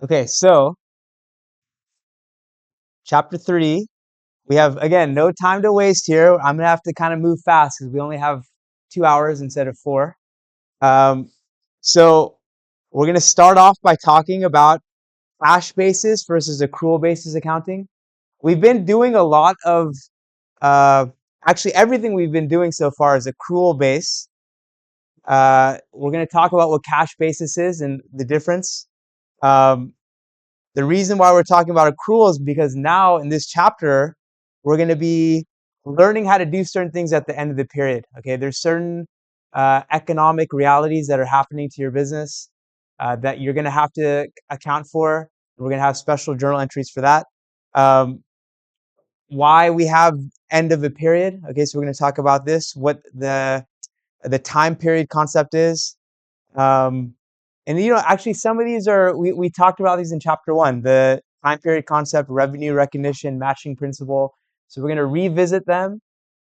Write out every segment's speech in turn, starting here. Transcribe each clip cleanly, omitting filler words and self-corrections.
Okay, so chapter 3, we have, again, no time to waste here. I'm going to have to kind of move fast because we only have 2 hours instead of 4. Um, so we're going to start off by talking about cash basis versus accrual basis accounting. We've been doing a lot of, uh, actually, everything we've been doing so far is accrual base. We're going to talk about what cash basis is and the difference. Um, The reason why we're talking about accrual is because now in this chapter, we're going to be learning how to do certain things at the end of the period. Okay, there's certain economic realities that are happening to your business that you're going to have to account for. We're going to have special journal entries for that. Um, why we have end of a period. Okay, so we're going to talk about this, what the time period concept is. Um, and actually, some of these are we talked about these in chapter 1, the time period concept, revenue recognition, matching principle. So we're going to revisit them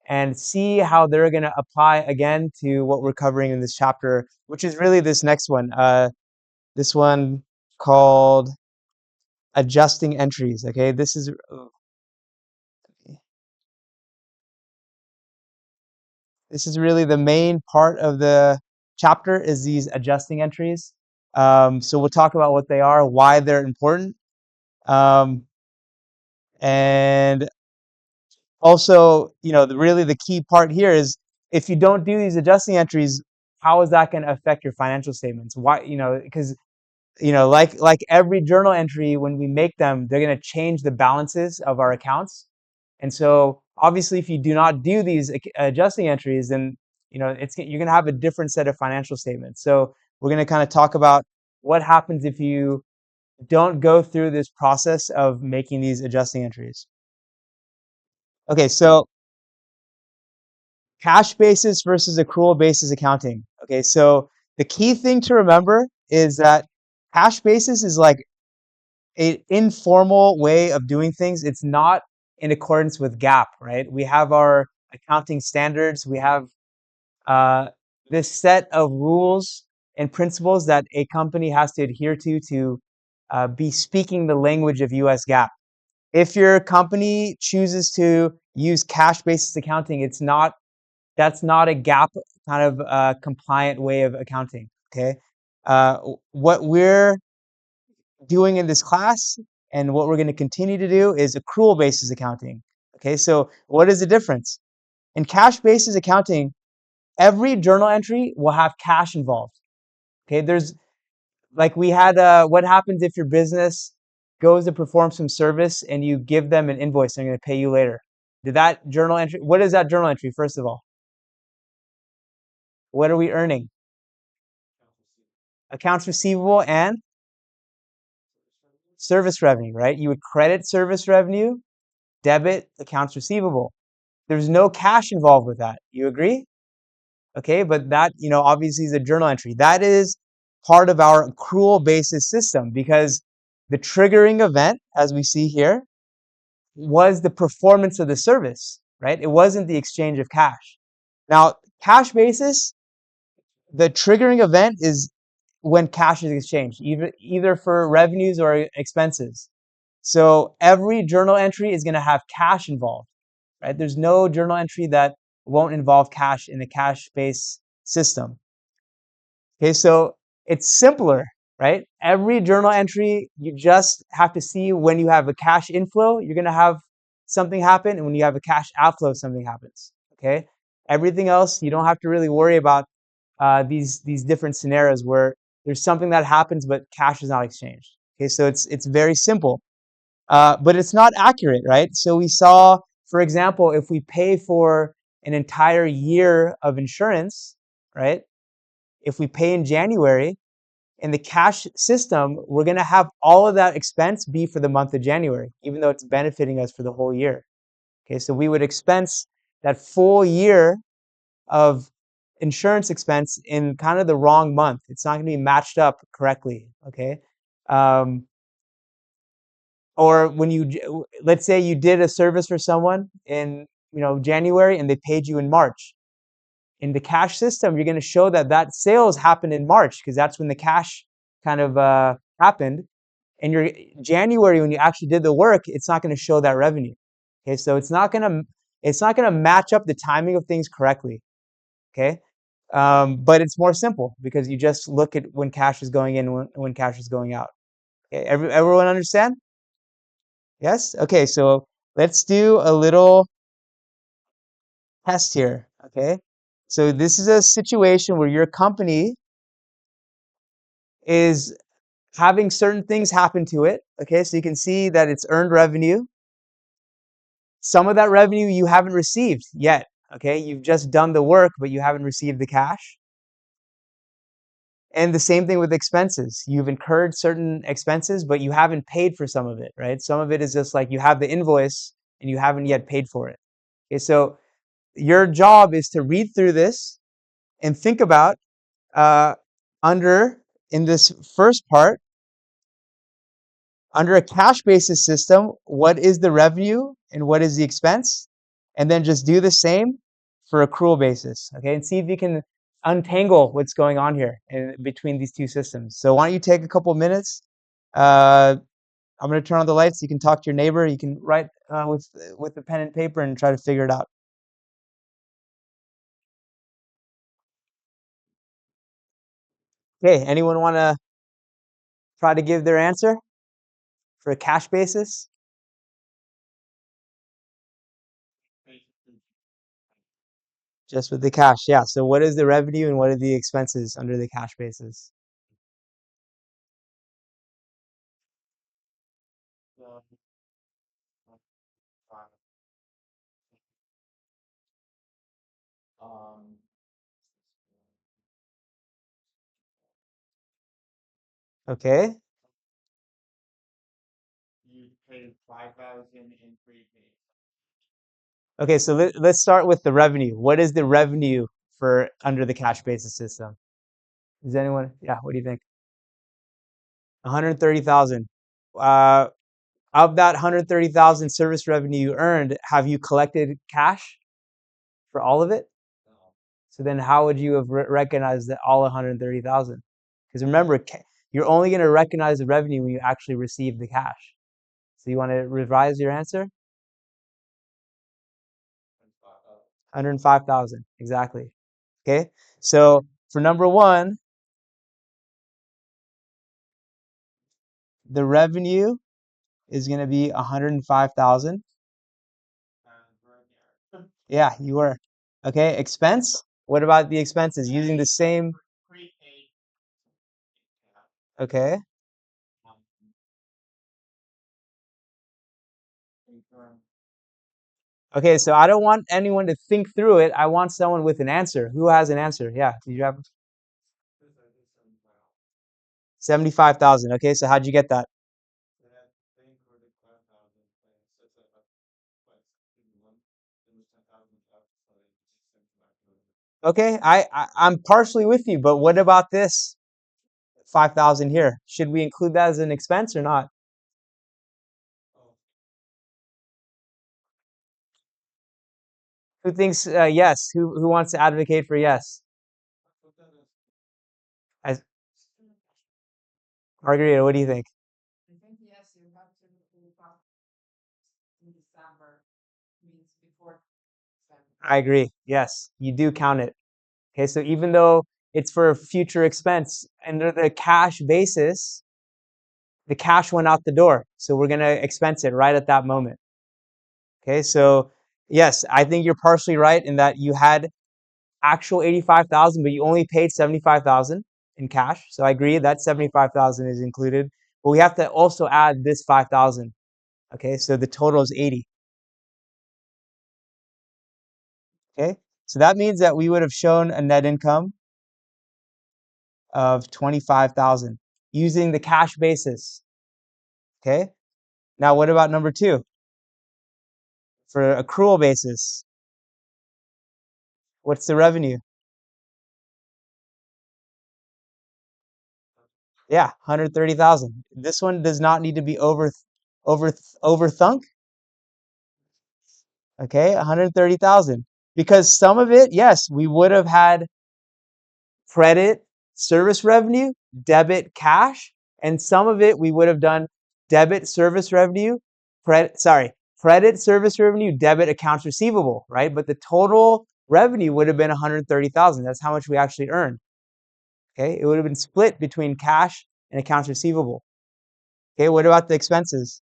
and see how they're going to apply again to what we're covering in this chapter, which is really this next one. This one called adjusting entries. Okay, this is really the main part of the chapter is these adjusting entries. So we'll talk about what they are, why they're important. Um, and also, really the key part here is if you don't do these adjusting entries, how is that going to affect your financial statements? Why, because, like every journal entry, when we make them, they're going to change the balances of our accounts. And so obviously, if you do not do these adjusting entries, then, you're going to have a different set of financial statements. So we're going to kind of talk about what happens if you don't go through this process of making these adjusting entries. Okay, so cash basis versus accrual basis accounting. Okay, so the key thing to remember is that cash basis is like an informal way of doing things. It's not in accordance with GAAP, right? We have our accounting standards. We have uh, this set of rules and principles that a company has to adhere to be speaking the language of US GAAP. If your company chooses to use cash basis accounting, that's not a GAAP kind of compliant way of accounting. Okay, what we're doing in this class and what we're going to continue to do is accrual basis accounting. Okay, so what is the difference? In cash basis accounting, every journal entry will have cash involved. Okay, there's like we had what happens if your business goes to perform some service and you give them an invoice and they're going to pay you later. Did that journal entry, what is that journal entry, first of all? What are we earning? Accounts receivable and service revenue, right? You would credit service revenue, debit accounts receivable. There's no cash involved with that. You agree? Okay, but that, obviously is a journal entry. That is part of our accrual basis system because the triggering event, as we see here, was the performance of the service, right? It wasn't the exchange of cash. Now, cash basis, the triggering event is when cash is exchanged, either for revenues or expenses. So every journal entry is going to have cash involved, right? There's no journal entry that won't involve cash in a cash-based system. Okay, so it's simpler, right? Every journal entry, you just have to see when you have a cash inflow, you're going to have something happen, and when you have a cash outflow, something happens. Okay, everything else, you don't have to really worry about these different scenarios where there's something that happens, but cash is not exchanged. Okay, so it's very simple. But it's not accurate, right? So we saw, for example, if we pay for an entire year of insurance, right? If we pay in January, in the cash system, we're going to have all of that expense be for the month of January, even though it's benefiting us for the whole year. Okay, so we would expense that full year of insurance expense in kind of the wrong month. It's not going to be matched up correctly. Okay. Um, or when let's say you did a service for someone in January and they paid you in March. In the cash system, you're going to show that sales happened in March because that's when the cash kind of happened. in your January, when you actually did the work, it's not going to show that revenue. Okay, so it's not going to match up the timing of things correctly. Okay, but it's more simple because you just look at when cash is going in, when cash is going out. Okay, everyone understand? Yes? Okay, so let's do a little test here. Okay, so this is a situation where your company is having certain things happen to it. Okay, so you can see that it's earned revenue. Some of that revenue you haven't received yet. Okay, you've just done the work, but you haven't received the cash. And the same thing with expenses. You've incurred certain expenses, but you haven't paid for some of it, right? Some of it is just like you have the invoice and you haven't yet paid for it. Okay, so your job is to read through this and think about uh, in this first part, under a cash basis system, what is the revenue and what is the expense? And then just do the same for accrual basis, okay? And see if you can untangle what's going on here in between these two systems. So why don't you take a couple minutes? I'm going to turn on the lights. You can talk to your neighbor. You can write with a pen and paper and try to figure it out. Okay, anyone want to try to give their answer for a cash basis? Just with the cash, yeah. So what is the revenue and what are the expenses under the cash basis? Okay. Okay, so let's start with the revenue. What is the revenue for under the cash basis system? Does anyone? Yeah, what do you think? 130,000. Uh, of that 130,000 service revenue you earned, have you collected cash for all of it? So then how would you have recognized that all 130,000? Because remember, you're only going to recognize the revenue when you actually receive the cash. So you want to revise your answer? 105,000, exactly. Okay, so for number one, the revenue is going to be 105,000. Yeah, you were. Okay, expense. What about the expenses? Using the same. Okay. Okay, so I don't want anyone to think through it. I want someone with an answer. Who has an answer? Yeah, do you have 75,000? Okay, so how'd you get that? Okay, I'm partially with you, but what about this 5,000 here? Should we include that as an expense or not? Who thinks yes? Who wants to advocate for yes? As Margarita, what do you think? I agree. Yes, you do count it. Okay, so even though it's for a future expense, under the cash basis, the cash went out the door. So we're going to expense it right at that moment. Okay, so yes, I think you're partially right in that you had actual 85,000, but you only paid 75,000 in cash. So I agree that 75,000 is included, but we have to also add this 5,000. Okay, so the total is 80. Okay, so that means that we would have shown a net income of 25,000 using the cash basis. Okay, now what about number two? For accrual basis, what's the revenue? Yeah, 130,000. This one does not need to be overthunk. Okay, 130,000. Because some of it, yes, we would have had credit service revenue, debit cash, And some of it we would have done debit service revenue, credit service revenue, debit accounts receivable, right? But the total revenue would have been 130,000. That's how much we actually earned. Okay, it would have been split between cash and accounts receivable. Okay, what about the expenses?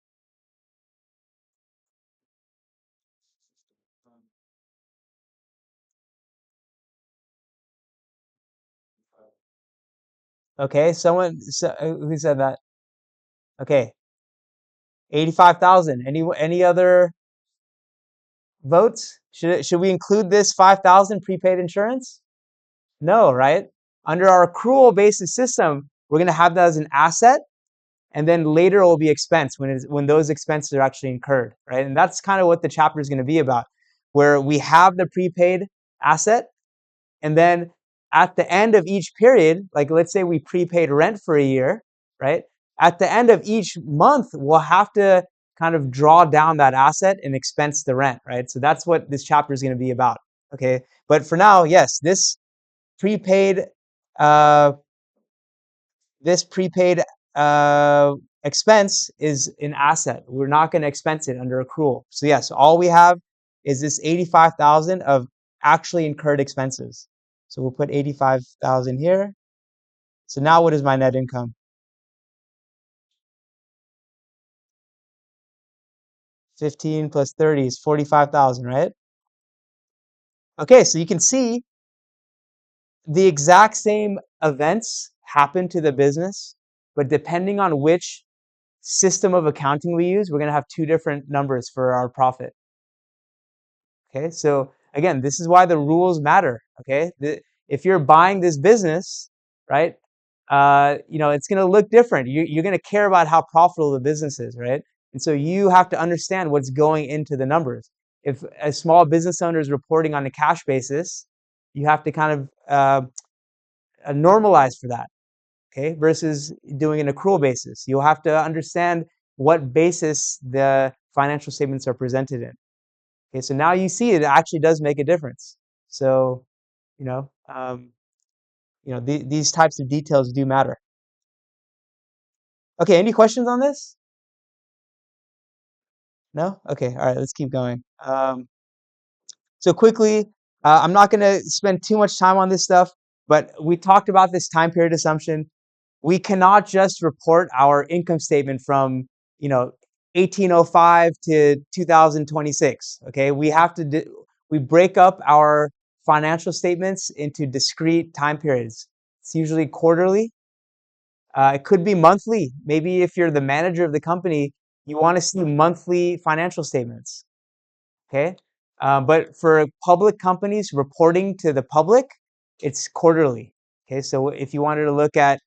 Okay, who said that? Okay, 85,000. Any other votes? Should we include this 5,000 prepaid insurance? No, right? Under our accrual basis system, we're going to have that as an asset, and then later it will be expense when those expenses are actually incurred, right? And that's kind of what the chapter is going to be about, where we have the prepaid asset, and then at the end of each period, like let's say we prepaid rent for a year, right? At the end of each month, we'll have to kind of draw down that asset and expense the rent, right? So that's what this chapter is going to be about. Okay. But for now, yes, prepaid, uh, this prepaid expense is an asset. We're not going to expense it under accrual. So yes, all we have is this 85,000 of actually incurred expenses. So we'll put 85,000 here. So now what is my net income? 15 plus 30 is 45,000, right? Okay, so you can see the exact same events happen to the business, but depending on which system of accounting we use, we're going to have two different numbers for our profit. Okay, so again, this is why the rules matter. Okay, if you're buying this business, right, it's going to look different. You're going to care about how profitable the business is, right? And so you have to understand what's going into the numbers. If a small business owner is reporting on a cash basis, you have to kind of normalize for that, okay, versus doing an accrual basis. You'll have to understand what basis the financial statements are presented in. Okay, so now you see it actually does make a difference. So, you know, um, these types of details do matter. Okay, any questions on this? No? Okay, all right, let's keep going. So quickly, I'm not going to spend too much time on this stuff, but we talked about this time period assumption. We cannot just report our income statement from, 1805 to 2026. Okay, we break up our financial statements into discrete time periods. It's usually quarterly. It could be monthly. Maybe if you're the manager of the company, you want to see monthly financial statements. Okay, but for public companies reporting to the public, it's quarterly. Okay, so if you wanted to look at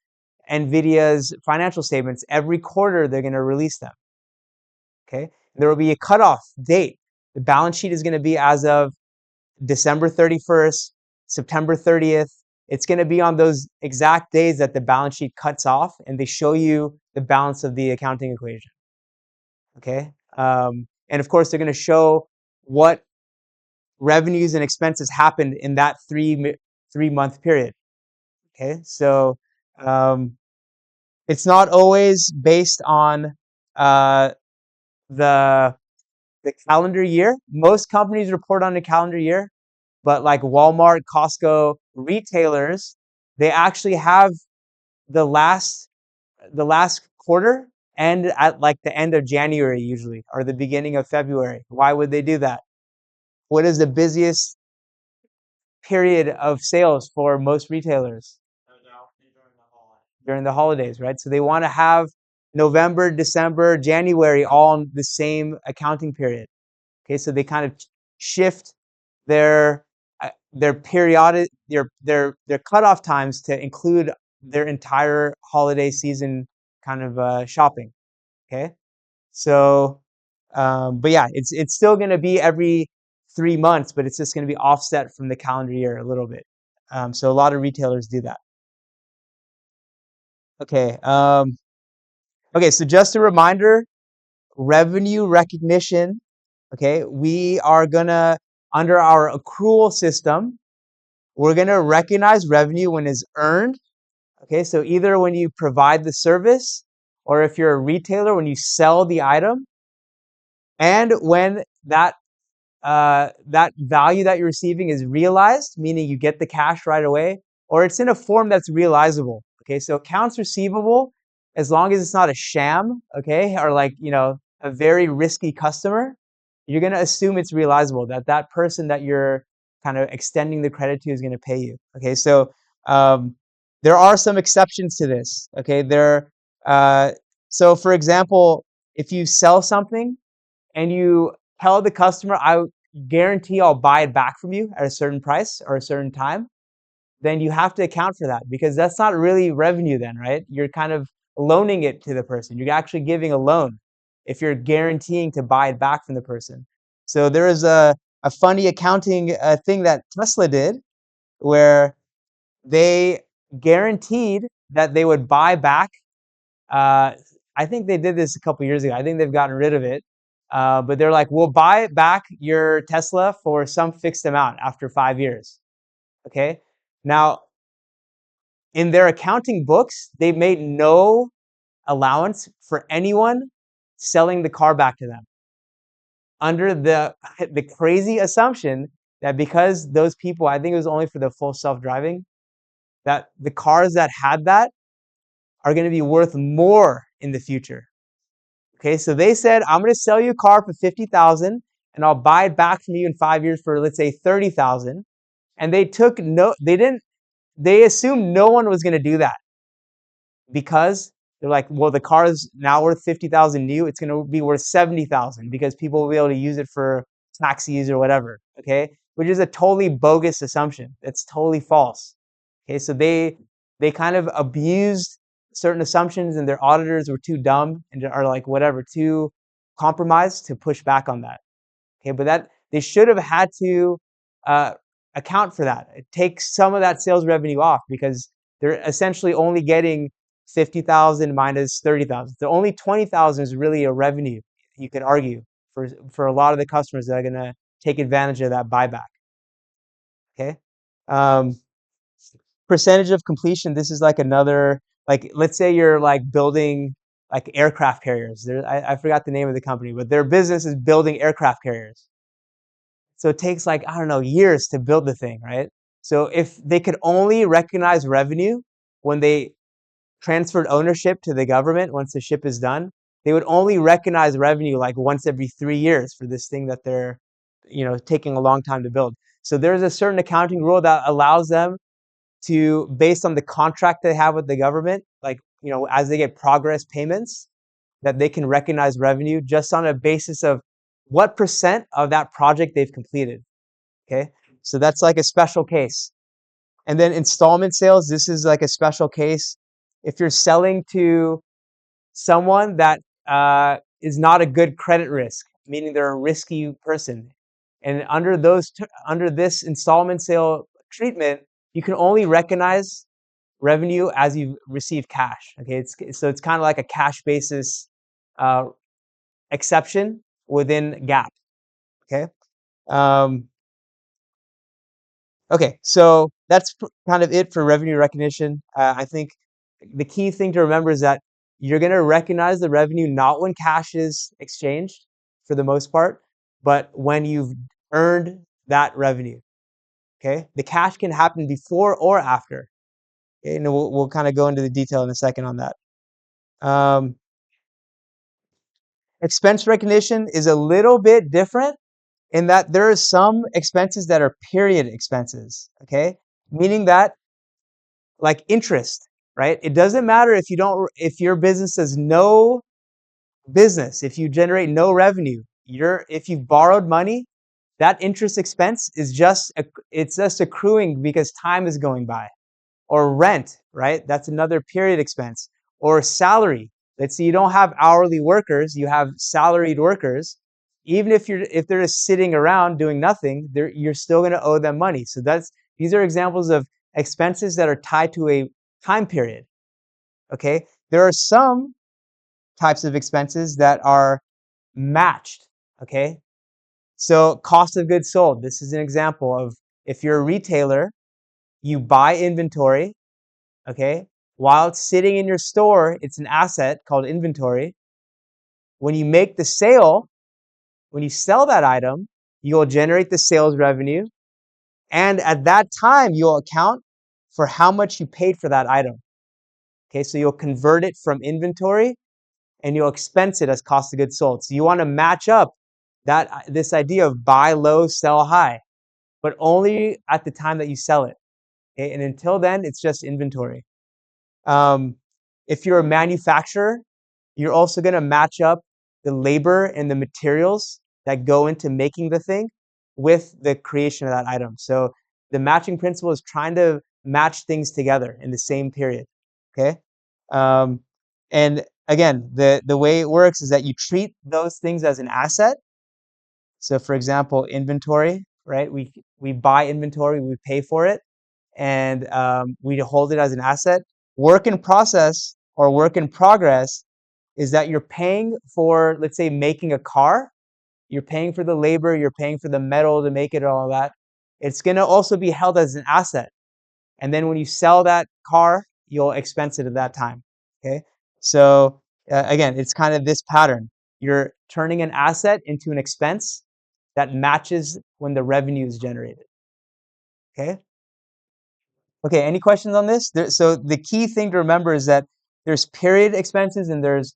NVIDIA's financial statements, every quarter they're going to release them. Okay, there will be a cutoff date. The balance sheet is going to be as of December 31st, September 30th. It's going to be on those exact days that the balance sheet cuts off, and they show you the balance of the accounting equation. Okay, and of course they're going to show what revenues and expenses happened in that 3 month period. Okay, so it's not always based on uh, the calendar year. Most companies report on the calendar year, but like Walmart, Costco, retailers, they actually have the last quarter end at like the end of January usually, or the beginning of February. Why would they do that? What is the busiest period of sales for most retailers? During the holidays, right? So they want to have November, December, January all in the same accounting period. Okay, so they kind of shift their periodic their cutoff times to include their entire holiday season kind of shopping. Okay, so but yeah, it's still going to be every 3 months, but it's just going to be offset from the calendar year a little bit. So a lot of retailers do that. Okay. Okay. So just a reminder, revenue recognition. Okay, we are gonna under our accrual system, we're gonna recognize revenue when it's earned. Okay, so either when you provide the service, or if you're a retailer, when you sell the item, and when that value that you're receiving is realized, meaning you get the cash right away, or it's in a form that's realizable. Okay, so accounts receivable, as long as it's not a sham, okay, or like, a very risky customer, you're going to assume it's realizable, that that person that you're kind of extending the credit to is going to pay you. Okay, so um, there are some exceptions to this. Okay, uh, so for example, if you sell something and you tell the customer, I guarantee I'll buy it back from you at a certain price or a certain time, then you have to account for that, because that's not really revenue then, right? You're kind of loaning it to the person. You're actually giving a loan if you're guaranteeing to buy it back from the person. So there is a funny accounting thing that Tesla did, where they guaranteed that they would buy back. uh, I think they did this a couple years ago. I think they've gotten rid of it. But they're like, we'll buy back your Tesla for some fixed amount after 5 years. Okay. Now, in their accounting books, they made no allowance for anyone selling the car back to them, under the crazy assumption that because those people, I think it was only for the full self-driving, that the cars that had that are going to be worth more in the future. Okay, so they said, I'm going to sell you a car for 50,000 and I'll buy it back from you in 5 years for, let's say, 30,000. And they assumed no one was going to do that, because they're like, well, the car is now worth 50,000 new. It's going to be worth 70,000 because people will be able to use it for taxis or whatever. Okay, which is a totally bogus assumption. It's totally false. Okay, so they kind of abused certain assumptions, and their auditors were too dumb and are like whatever, too compromised to push back on that. Okay, but that they should have had to uh, account for that. It takes some of that sales revenue off, because they're essentially only getting 50,000 minus 30,000. The only 20,000 is really a revenue, you could argue, for a lot of the customers that are going to take advantage of that buyback. Okay. Um, Percentage of completion. This is like another, like, let's say you're like building like aircraft carriers. I forgot the name of the company, but their business is building aircraft carriers. So it takes like, I don't know, years to build the thing, right? So if they could only recognize revenue when they transferred ownership to the government, once the ship is done, they would only recognize revenue like once every 3 years for this thing that they're, taking a long time to build. So there's a certain accounting rule that allows them to, based on the contract they have with the government, like, as they get progress payments, that they can recognize revenue just on a basis of what percent of that project they've completed. Okay. So that's like a special case. And then installment sales, this is like a special case. If you're selling to someone that is not a good credit risk, meaning they're a risky person, and under this installment sale treatment, you can only recognize revenue as you receive cash. Okay, it's kind of like a cash basis uh, exception within GAAP. Okay. Um, okay, so that's kind of it for revenue recognition. I think the key thing to remember is that you're going to recognize the revenue not when cash is exchanged, for the most part, but when you've earned that revenue. Okay, the cash can happen before or after. Okay, and we'll kind of go into the detail in a second on that. Um, Expense recognition is a little bit different in that there are some expenses that are period expenses. Okay, meaning that, like interest, right? It doesn't matter if your business has no business, if you generate no revenue, if you've borrowed money, that interest expense is it's just accruing because time is going by. Or rent, right? That's another period expense. Or salary. Let's say you don't have hourly workers, you have salaried workers. Even if they're just sitting around doing nothing, you're still going to owe them money. So these are examples of expenses that are tied to a time period. Okay? There are some types of expenses that are matched. Okay? So cost of goods sold. This is an example of, if you're a retailer, you buy inventory. Okay, While it's sitting in your store, it's an asset called inventory. When you make the sale, when you sell that item, you'll generate the sales revenue. And at that time, you'll account for how much you paid for that item. Okay, so you'll convert it from inventory and you'll expense it as cost of goods sold. So you want to match up this idea of buy low, sell high, but only at the time that you sell it. Okay, and until then, it's just inventory. If you're a manufacturer, you're also going to match up the labor and the materials that go into making the thing with the creation of that item. So the matching principle is trying to match things together in the same period. Okay. And again, the way it works is that you treat those things as an asset. So for example, inventory, right? We buy inventory, we pay for it, and we hold it as an asset. Work in process or work in progress is that you're paying for, let's say, making a car. You're paying for the labor, you're paying for the metal to make it, all that. It's going to also be held as an asset. And then when you sell that car, you'll expense it at that time. Okay. So again, it's kind of this pattern. You're turning an asset into an expense that matches when the revenue is generated. Okay. Okay. Any questions on this? So the key thing to remember is that there's period expenses and there's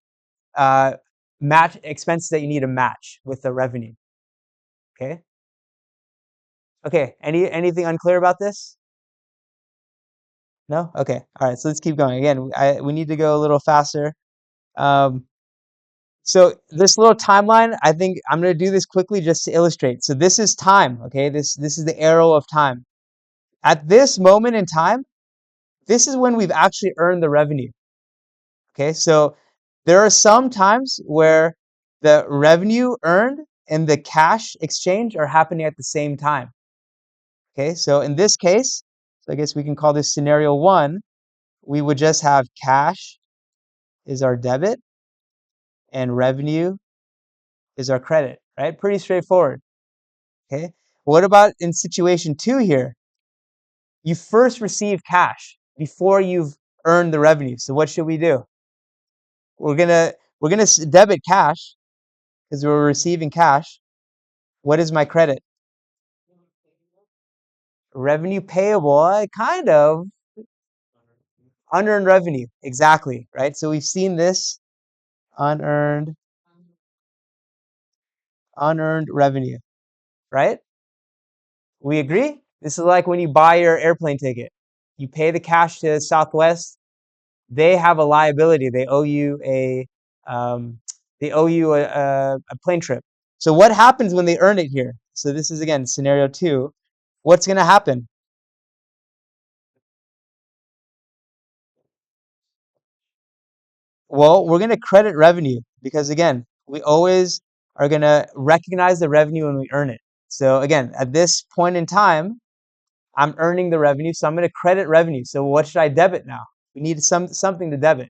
match expenses that you need to match with the revenue. Okay. Okay. Anything unclear about this? No? Okay. All right. So let's keep going. Again, we need to go a little faster. So this little timeline, I think I'm going to do this quickly just to illustrate. So this is time. Okay. This is the arrow of time. At this moment in time, this is when we've actually earned the revenue. Okay. So there are some times where the revenue earned and the cash exchange are happening at the same time. Okay, so in this case, so I guess we can call this scenario 1, we would just have cash is our debit and revenue is our credit, right? Pretty straightforward. Okay, what about in situation 2 here? You first receive cash before you've earned the revenue. So what should we do? We're gonna debit cash because we're receiving cash. What is my credit? Revenue payable, kind of. Unearned revenue, exactly, right? So we've seen this unearned revenue, right? We agree? This is like when you buy your airplane ticket. You pay the cash to Southwest. They have a liability. They owe you a plane trip. So what happens when they earn it here? So this is again scenario 2. What's going to happen? Well, we're going to credit revenue because again, we always are going to recognize the revenue when we earn it. So again, at this point in time, I'm earning the revenue, so I'm going to credit revenue. So what should I debit now? We need something to debit.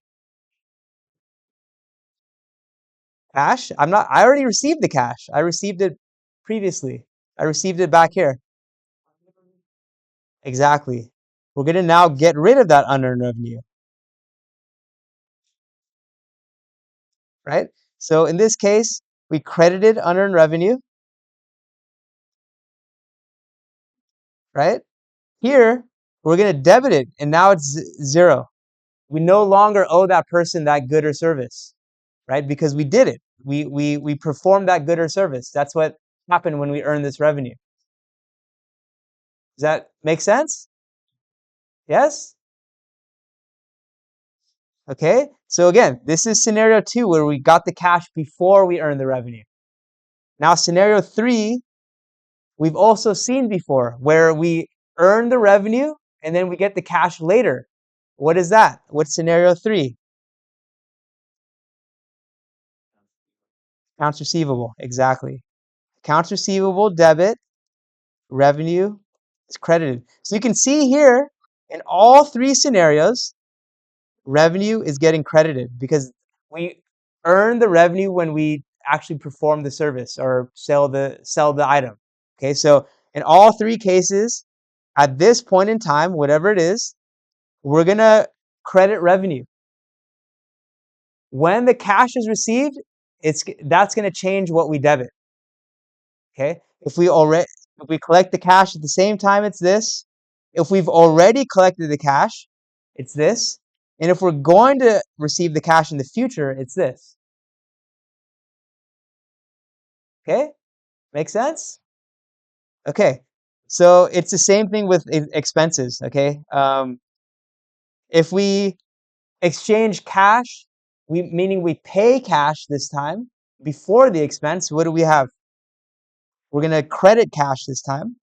Cash? I already received the cash. I received it previously. I received it back here. Exactly. We're going to now get rid of that unearned revenue. Right? So in this case, we credited unearned revenue. Right? Here, we're going to debit it, and now it's 0. We no longer owe that person that good or service, right? Because we did it. We performed that good or service. That's what happened when we earned this revenue. Does that make sense? Yes? Okay. So again, this is scenario 2 where we got the cash before we earned the revenue. Now scenario 3, we've also seen before where we earn the revenue and then we get the cash later. What is that? What's scenario 3? Accounts receivable. Exactly. Accounts receivable, debit, revenue is credited. So you can see here in all 3 scenarios, revenue is getting credited because we earn the revenue when we actually perform the service or sell the item. Okay, so in all 3 cases, at this point in time, whatever it is, we're gonna credit revenue. When the cash is received, that's going to change what we debit. Okay? If we collect the cash at the same time, it's this. If we've already collected the cash, it's this. And if we're going to receive the cash in the future, it's this. Okay? Make sense? Okay. So it's the same thing with expenses. Okay. If we exchange cash, meaning we pay cash this time before the expense, what do we have? We're going to credit cash this time.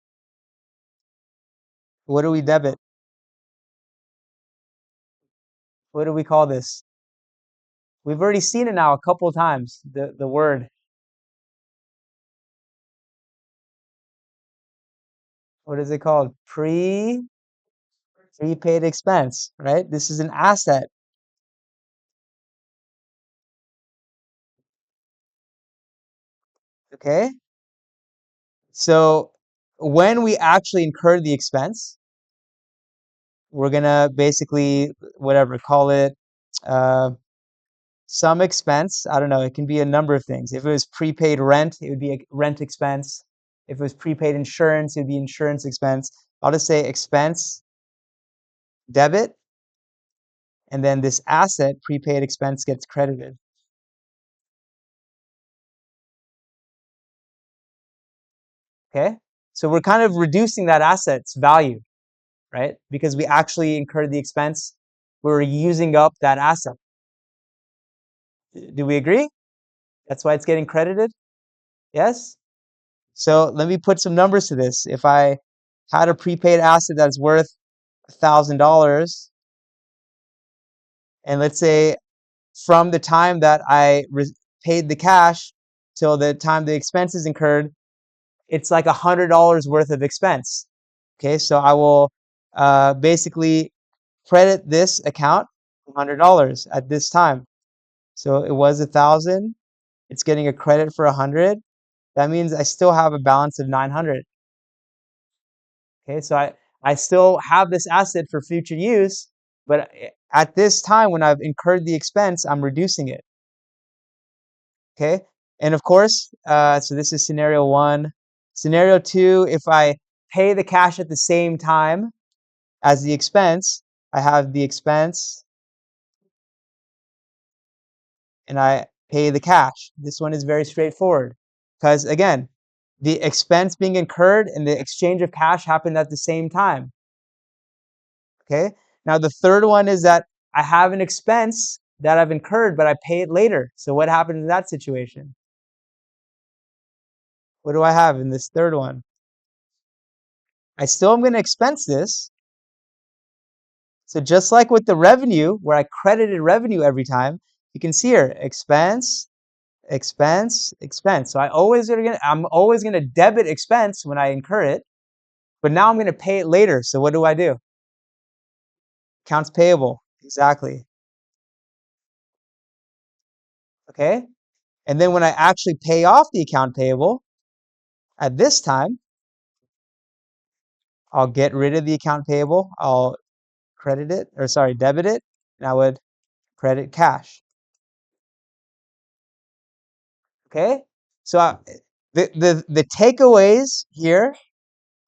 What do we debit? What do we call this? We've already seen it now a couple of times, the word. What is it called? Prepaid expense, right? This is an asset. Okay? So when we actually incur the expense, we're gonna basically, whatever, call it some expense. I don't know, it can be a number of things. If it was prepaid rent, it would be a rent expense. If it was prepaid insurance, it would be insurance expense. I'll just say expense, debit, and then this asset, prepaid expense, gets credited. Okay? So we're kind of reducing that asset's value, right? Because we actually incurred the expense. We're using up that asset. Do we agree? That's why it's getting credited? Yes? So let me put some numbers to this. If I had a prepaid asset that's worth $1,000, and let's say from the time that I paid the cash till the time the expenses incurred, it's like $100 worth of expense. Okay, so I will basically credit this account $100 at this time. So it was 1,000. It's getting a credit for 100. That means I still have a balance of 900. Okay, so I still have this asset for future use, but at this time when I've incurred the expense, I'm reducing it. Okay, and of course, so this is scenario one. Scenario two, if I pay the cash at the same time as the expense, I have the expense and I pay the cash. This one is very straightforward because again, the expense being incurred and the exchange of cash happened at the same time. Okay. Now the third one is that I have an expense that I've incurred, but I pay it later. So what happens in that situation? What do I have in this third one? I still am going to expense this. So just like with the revenue, where I credited revenue every time, you can see here, expense, expense, expense. So I'm always gonna debit expense when I incur it, but now I'm gonna pay it later. So what do? Accounts payable, exactly. Okay, and then when I actually pay off the account payable, at this time, I'll get rid of the account payable. I'll debit it, and I would credit cash. Okay, so the takeaways here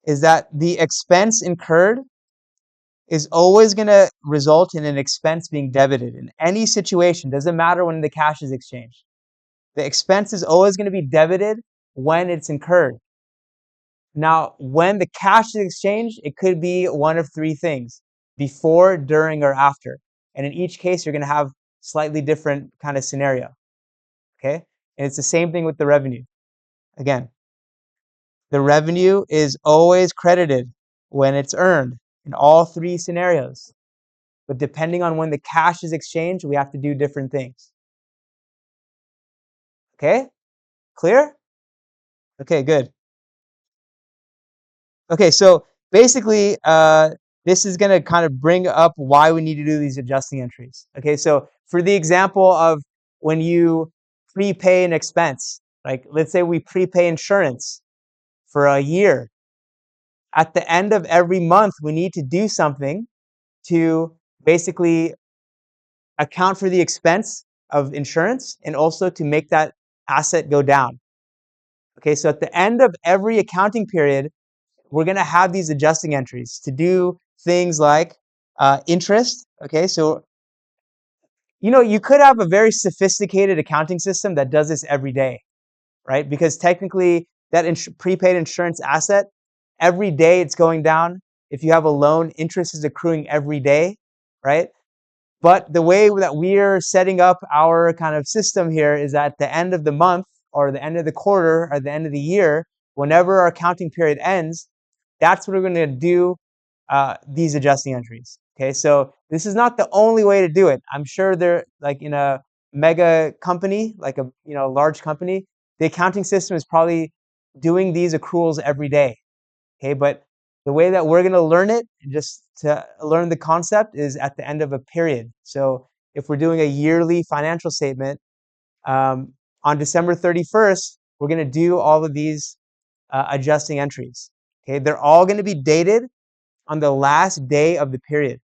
is that the expense incurred is always going to result in an expense being debited in any situation. Doesn't matter when the cash is exchanged. The expense is always going to be debited when it's incurred. Now, when the cash is exchanged, it could be one of three things: before, during, or after. And in each case, you're going to have slightly different kind of scenario. Okay? And it's the same thing with the revenue. Again, the revenue is always credited when it's earned in all three scenarios. But depending on when the cash is exchanged, we have to do different things. Okay? Clear? Okay, good. Okay, so basically, this is going to kind of bring up why we need to do these adjusting entries. Okay, so for the example of when you prepay an expense, like let's say we prepay insurance for a year. At the end of every month, we need to do something to basically account for the expense of insurance and also to make that asset go down. Okay, so at the end of every accounting period, we're going to have these adjusting entries to do things like interest. Okay, so you could have a very sophisticated accounting system that does this every day, right? Because technically that prepaid insurance asset, every day it's going down. If you have a loan, interest is accruing every day, right? But the way that we're setting up our kind of system here is at the end of the month or the end of the quarter or the end of the year, whenever our accounting period ends, that's what we're going to do these adjusting entries. Okay, so this is not the only way to do it. I'm sure they're like in a mega company, like a large company, the accounting system is probably doing these accruals every day. Okay, but the way that we're going to learn it, just to learn the concept, is at the end of a period. So if we're doing a yearly financial statement, on December 31st, we're going to do all of these adjusting entries. Okay, they're all going to be dated on the last day of the period.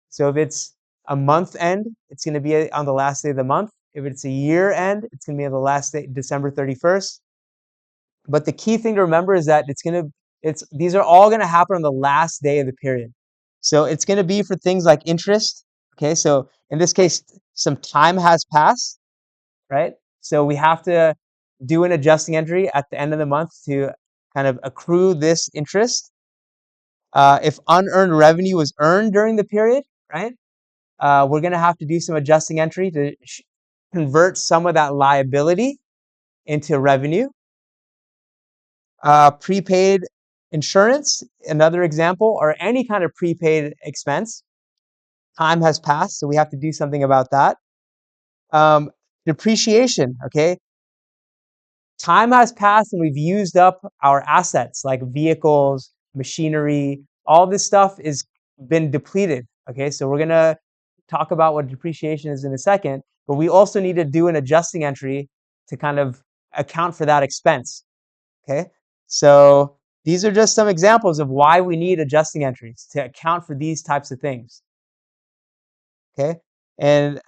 So if it's a month end, it's going to be on the last day of the month. If it's a year end, it's going to be on the last day, December 31st. But the key thing to remember is that these are all going to happen on the last day of the period. So it's going to be for things like interest. Okay, so in this case, some time has passed, right? So we have to do an adjusting entry at the end of the month to kind of accrue this interest. If unearned revenue was earned during the period, right? We're going to have to do some adjusting entry to convert some of that liability into revenue. Prepaid insurance, another example, or any kind of prepaid expense. Time has passed, so we have to do something about that. Depreciation, okay? Time has passed and we've used up our assets like vehicles, machinery, all this stuff is been depleted. Okay, so we're gonna talk about what depreciation is in a second, but we also need to do an adjusting entry to kind of account for that expense. Okay, so these are just some examples of why we need adjusting entries to account for these types of things. Okay, and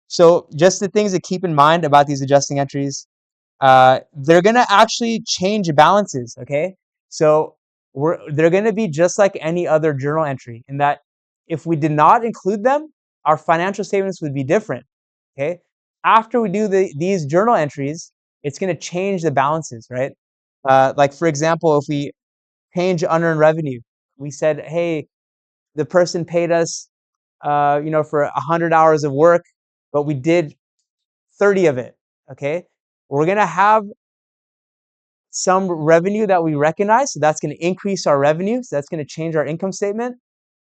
so just the things to keep in mind about these adjusting entries. They're going to actually change balances, okay? So they're going to be just like any other journal entry in that if we did not include them, our financial statements would be different, okay? After we do these journal entries, it's going to change the balances, right? Like for example, if we change unearned revenue, we said, hey, the person paid us, for 100 hours of work, but we did 30 of it, okay? We're going to have some revenue that we recognize, so that's going to increase our revenue, so that's going to change our income statement.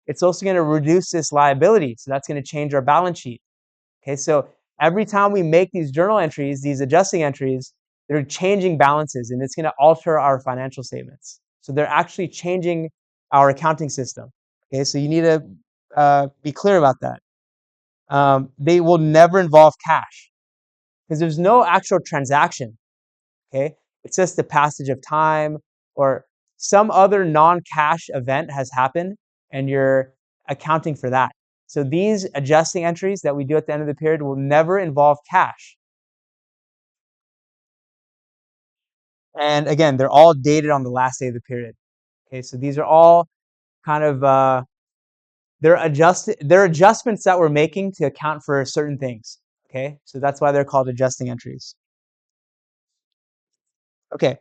It's also going to reduce this liability, so that's going to change our balance sheet. Okay, so every time we make these journal entries, these adjusting entries, they're changing balances, and it's going to alter our financial statements. So they're actually changing our accounting system. Okay, so you need to be clear about that. They will never involve cash because there's no actual transaction. Okay, it's just the passage of time or some other non-cash event has happened and you're accounting for that. So these adjusting entries that we do at the end of the period will never involve cash. And again, they're all dated on the last day of the period. Okay, so these are all kind of they're adjustments that we're making to account for certain things. Okay, so that's why they're called adjusting entries. Okay.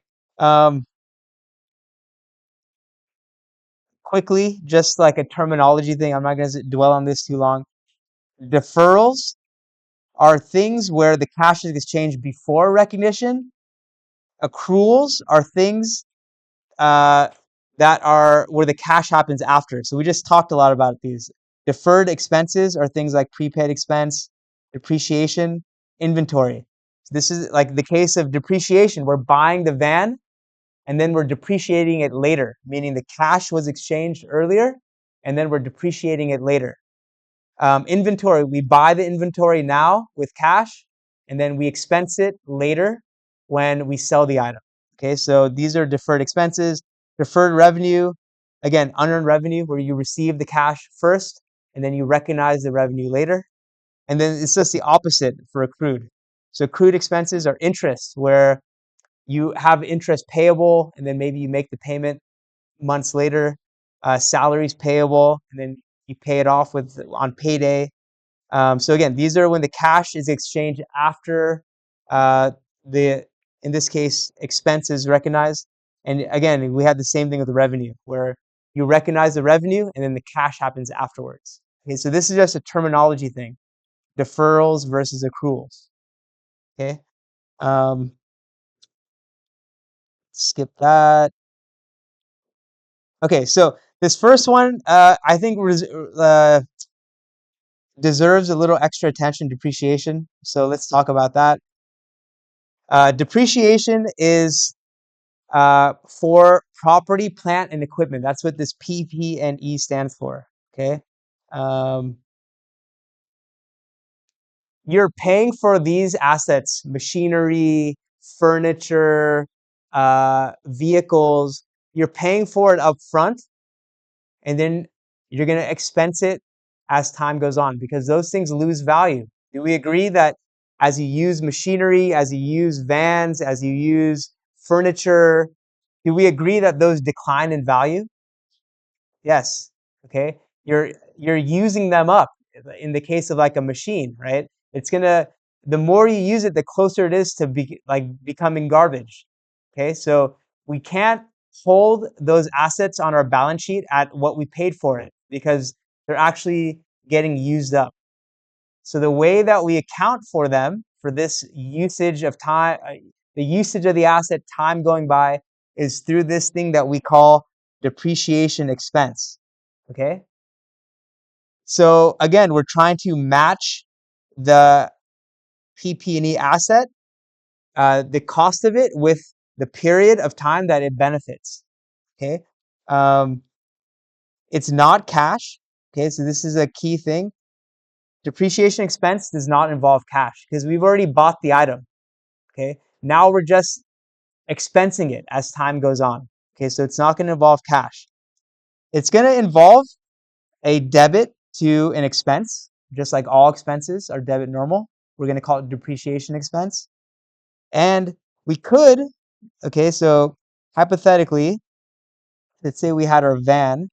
Quickly, just like a terminology thing, I'm not going to dwell on this too long. Deferrals are things where the cash is exchanged before recognition. Accruals are things that are where the cash happens after. So we just talked a lot about these. Deferred expenses are things like prepaid expense, depreciation, inventory. So this is like the case of depreciation. We're buying the van and then we're depreciating it later, meaning the cash was exchanged earlier and then we're depreciating it later. Inventory, we buy the inventory now with cash and then we expense it later when we sell the item. Okay, so these are deferred expenses. Deferred revenue, again, unearned revenue where you receive the cash first and then you recognize the revenue later. And then it's just the opposite for accrued. So accrued expenses are interest, where you have interest payable, and then maybe you make the payment months later. Salaries payable, and then you pay it off on payday. So again, these are when the cash is exchanged after the, in this case, expense is recognized. And again, we have the same thing with the revenue, where you recognize the revenue and then the cash happens afterwards. Okay, so this is just a terminology thing: deferrals versus accruals. Okay, um, skip that. Okay, so this first one, I think deserves a little extra attention: depreciation. So let's talk about that. Depreciation is for property, plant, and equipment. That's what this PP&E stands for. Okay, um, you're paying for these assets: machinery, furniture, vehicles. You're paying for it up front, and then you're going to expense it as time goes on, because those things lose value. Do we agree that as you use machinery, as you use vans, as you use furniture, do we agree that those decline in value? Yes. Okay. You're using them up. In the case of like a machine, right? It's gonna, the more you use it, the closer it is to becoming garbage. Okay. So we can't hold those assets on our balance sheet at what we paid for it, because they're actually getting used up. So the way that we account for them, for this usage of time, the usage of the asset, time going by, is through this thing that we call depreciation expense. Okay. So again, we're trying to match the PP&E asset, the cost of it, with the period of time that it benefits. Okay. Um, it's not cash. Okay. So this is a key thing. Depreciation expense does not involve cash, because we've already bought the item. Okay. Now we're just expensing it as time goes on. Okay. So it's not going to involve cash. It's going to involve a debit to an expense, just like all expenses are debit normal. We're going to call it depreciation expense. And we could, okay, so hypothetically, let's say we had our van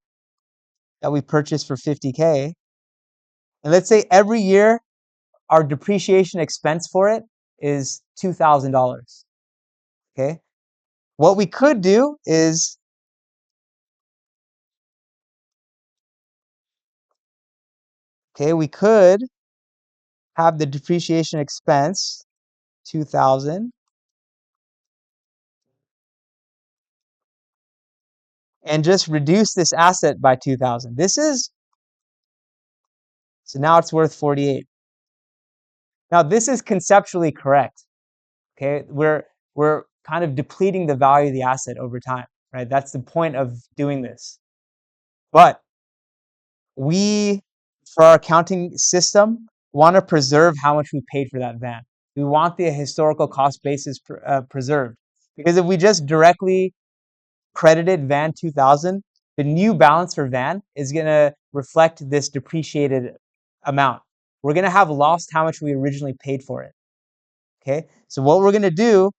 that we purchased for 50K. And let's say every year our depreciation expense for it is $2,000. Okay. What we could do is, okay, we could have the depreciation expense 2,000 and just reduce this asset by 2,000. So now it's worth 48. Now this is conceptually correct. Okay, we're kind of depleting the value of the asset over time, right? That's the point of doing this. But we, for our accounting system, want to preserve how much we paid for that van. We want the historical cost basis preserved, because if we just directly credited van 2,000, the new balance for van is going to reflect this depreciated amount. We're going to have lost how much we originally paid for it. Okay, so what we're going to do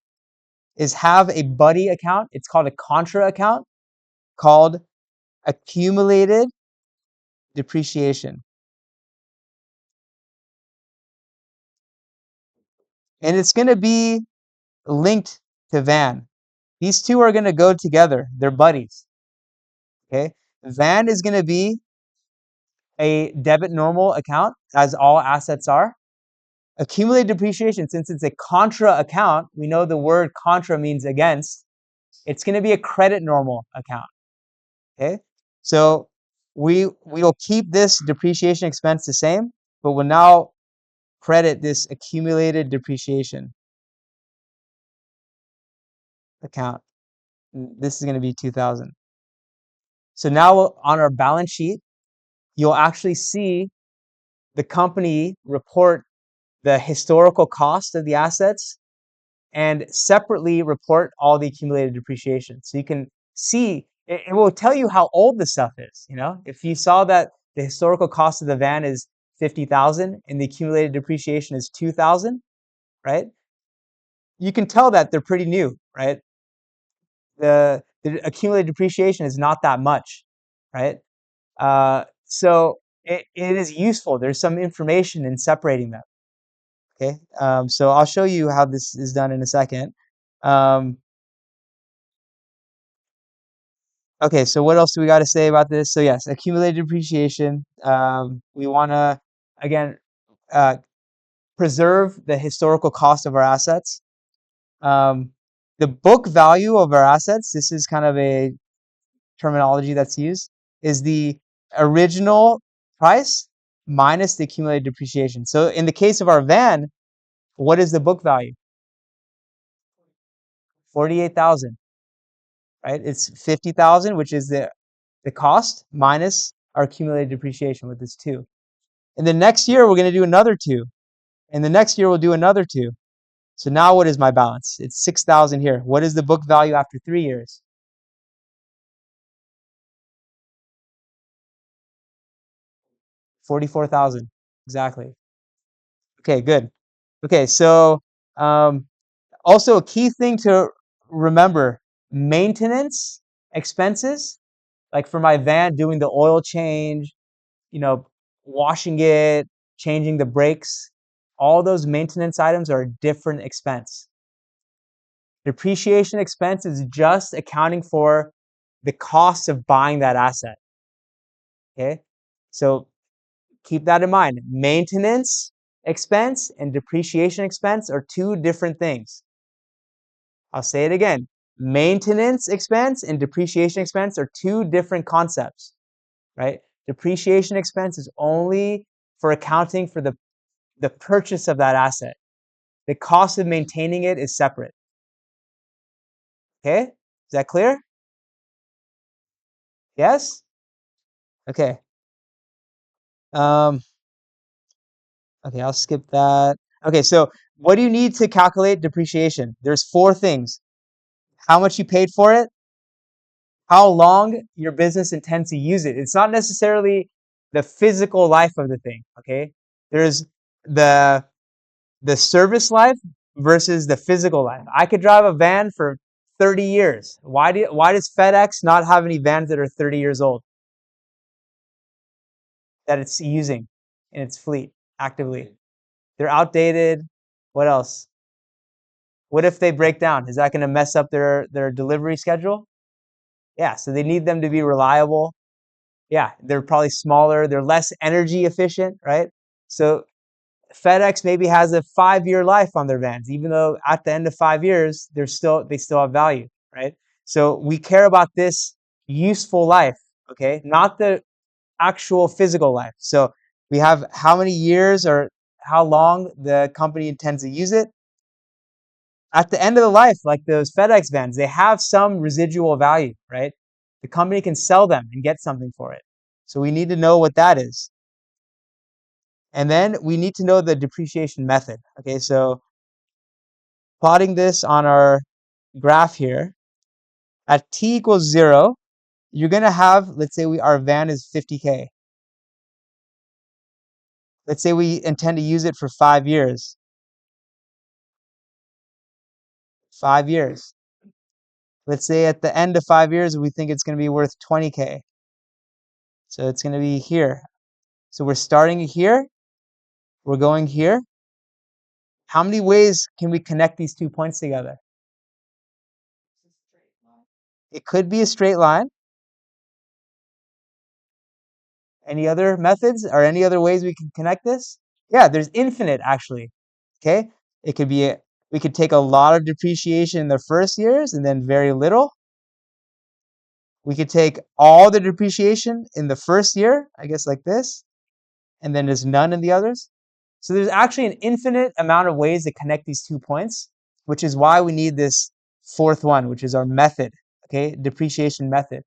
is have a buddy account. It's called a contra account, called accumulated depreciation. And it's going to be linked to van. These two are going to go together. They're buddies. Okay, van is going to be a debit normal account, as all assets are. Accumulated depreciation, since it's a contra account, we know the word contra means against. It's going to be a credit normal account. Okay, so we will keep this depreciation expense the same, but we'll now credit this accumulated depreciation account. This is going to be 2,000. So now on our balance sheet, you'll actually see the company report the historical cost of the assets and separately report all the accumulated depreciation. So you can see, it will tell you how old the stuff is. You know, if you saw that the historical cost of the van is 50,000 and the accumulated depreciation is 2,000, right? You can tell that they're pretty new, right? The accumulated depreciation is not that much, right? So it is useful. There's some information in separating them. Okay, so I'll show you how this is done in a second. Um, okay, so what else do we got to say about this? So yes, accumulated depreciation. We want to, again, uh, preserve the historical cost of our assets. Um, the book value of our assets, this is kind of a terminology that's used, is the original price minus the accumulated depreciation. So in the case of our van, what is the book value? 48,000, right? It's 50,000, which is the cost minus our accumulated depreciation, with this 2. And the next year, we're going to do another 2. And the next year, we'll do another 2. So now what is my balance? It's 6,000 here. What is the book value after 3 years? 44,000. Exactly. Okay, good. Okay, so um, also a key thing to remember, maintenance expenses, like for my van, doing the oil change, you know, washing it, changing the brakes, all those maintenance items are a different expense. Depreciation expense is just accounting for the cost of buying that asset. Okay, so keep that in mind. Maintenance expense and depreciation expense are 2 different things. I'll say it again. Maintenance expense and depreciation expense are 2 different concepts, right? Depreciation expense is only for accounting for the purchase of that asset. The cost of maintaining it is separate. Okay? Is that clear? Yes? Okay. Um, okay, I'll skip that. Okay, so what do you need to calculate depreciation? There's 4 things. How much you paid for it, how long your business intends to use it. It's not necessarily the physical life of the thing, okay? There's the service life versus the physical life. I could drive a van for 30 years. Why does FedEx not have any vans that are 30 years old that it's using in its fleet actively? They're outdated. What else? What if they break down? Is that going to mess up their delivery schedule? Yeah, so they need them to be reliable. Yeah, they're probably smaller, they're less energy efficient, right? So FedEx maybe has a 5-year life on their vans, even though at the end of 5 years, they still have value, right? So we care about this useful life, okay? Not the actual physical life. So we have how many years or how long the company intends to use it. At the end of the life, like those FedEx vans, they have some residual value, right? The company can sell them and get something for it. So we need to know what that is. And then we need to know the depreciation method. Okay, so plotting this on our graph here, at t equals 0, you're going to have, let's say our van is 50K. Let's say we intend to use it for 5 years. 5 years. Let's say at the end of 5 years, we think it's going to be worth 20K. So it's going to be here. So we're starting here. We're going here. How many ways can we connect these 2 points together? It could be a straight line. Any other methods or any other ways we can connect this? Yeah, there's infinite actually. Okay, it could be we could take a lot of depreciation in the first years and then very little. We could take all the depreciation in the first year, I guess like this, and then there's none in the others. So there's actually an infinite amount of ways to connect these 2 points, which is why we need this 4th one, which is our method, okay, depreciation method.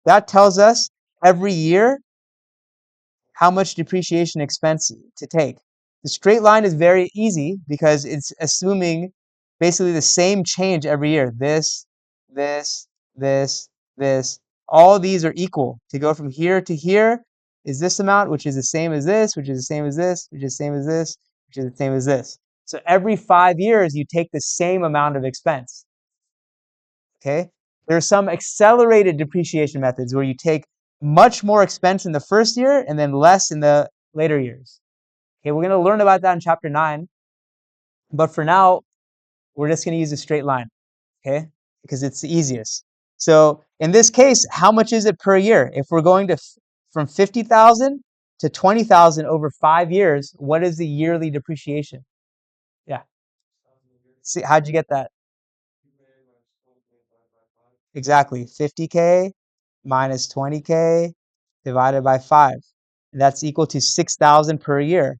That tells us every year how much depreciation expense to take. The straight line is very easy because it's assuming basically the same change every year. This, this, this, this. All these are equal. To go from here to here, is this amount, which is the same as this, which is the same as this, which is the same as this, which is the same as this. So every 5 years, you take the same amount of expense. Okay? There are some accelerated depreciation methods where you take much more expense in the first year and then less in the later years. Okay, we're going to learn about that in chapter 9. But for now, we're just going to use a straight line. Okay? Because it's the easiest. So in this case, how much is it per year? If we're going to from 50,000 to 20,000 over 5 years, what is the yearly depreciation? Yeah. See, how'd you get that? Exactly. 50K minus 20K divided by 5. And that's equal to 6,000 per year.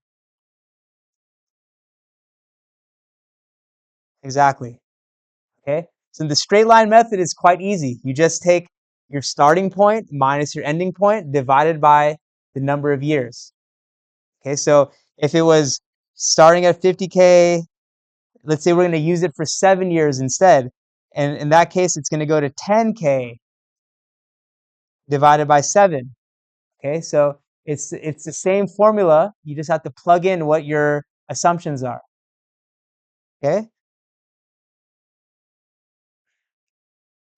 Exactly. Okay. So the straight line method is quite easy. You just take your starting point minus your ending point divided by the number of years. Okay. So if it was starting at 50K, let's say we're going to use it for 7 years instead. And in that case, it's going to go to 10K divided by 7. Okay, so it's the same formula. You just have to plug in what your assumptions are. Okay,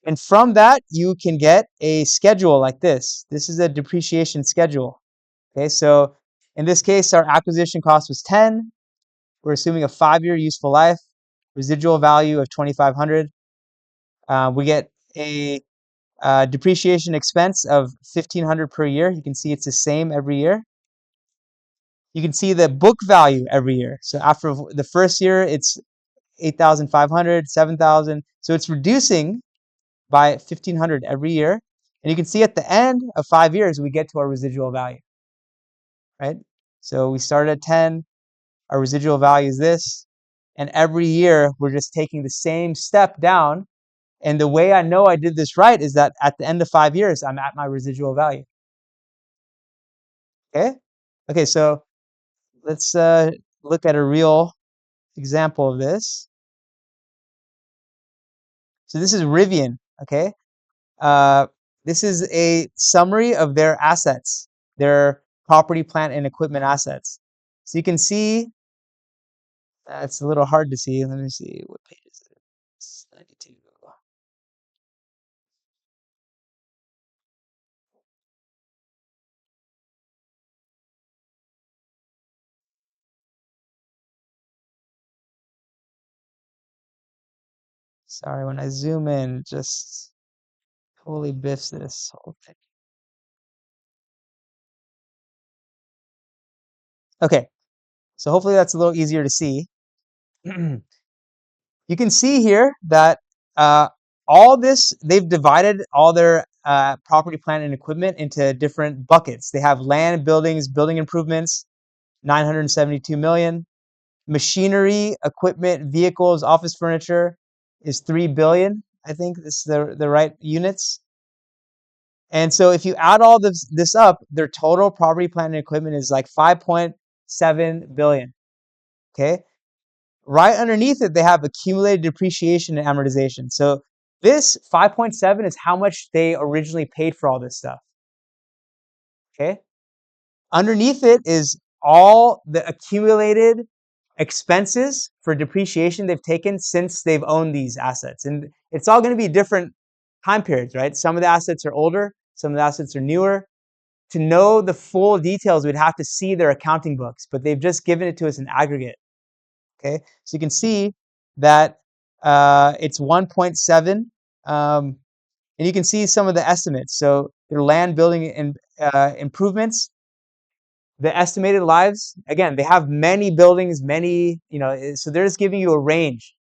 and from that you can get a schedule like this. This is a depreciation schedule. Okay, so in this case, our acquisition cost was 10. We're assuming a 5-year useful life, residual value of 2,500. We get a depreciation expense of 1,500 per year. You can see it's the same every year. You can see the book value every year. So after the first year, it's 8,500, 7,000. So it's reducing by 1,500 every year. And you can see at the end of 5 years, we get to our residual value, right? So we started at 10, our residual value is this. And every year, we're just taking the same step down. And the way I know I did this right is that at the end of 5 years, I'm at my residual value. Okay? Okay, so let's look at a real example of this. So this is Rivian, okay? Uh, this is a summary of their assets, their property, plant, and equipment assets. So you can see, it's a little hard to see. Let me see, what page is it? It's 92. Sorry, when I zoom in, just totally biffs this whole thing. Okay, so hopefully that's a little easier to see. You can see here that all this, they've divided all their property, plant, and equipment into different buckets. They have land, buildings, building improvements, 972 million. Machinery, equipment, vehicles, office furniture is 3 billion. I think this is the right units. And so if you add all this up, their total property, plant, and equipment is like 5.7 billion. Okay. Right underneath it, they have accumulated depreciation and amortization. So this 5.7 is how much they originally paid for all this stuff. Okay. Underneath it is all the accumulated expenses for depreciation they've taken since they've owned these assets. And it's all going to be different time periods, right? Some of the assets are older, some of the assets are newer. To know the full details, we'd have to see their accounting books, but they've just given it to us in aggregate. Okay, so you can see that it's 1.7, and you can see some of the estimates. So their land, building, and improvements, the estimated lives, again, they have many buildings, many, so they're just giving you a range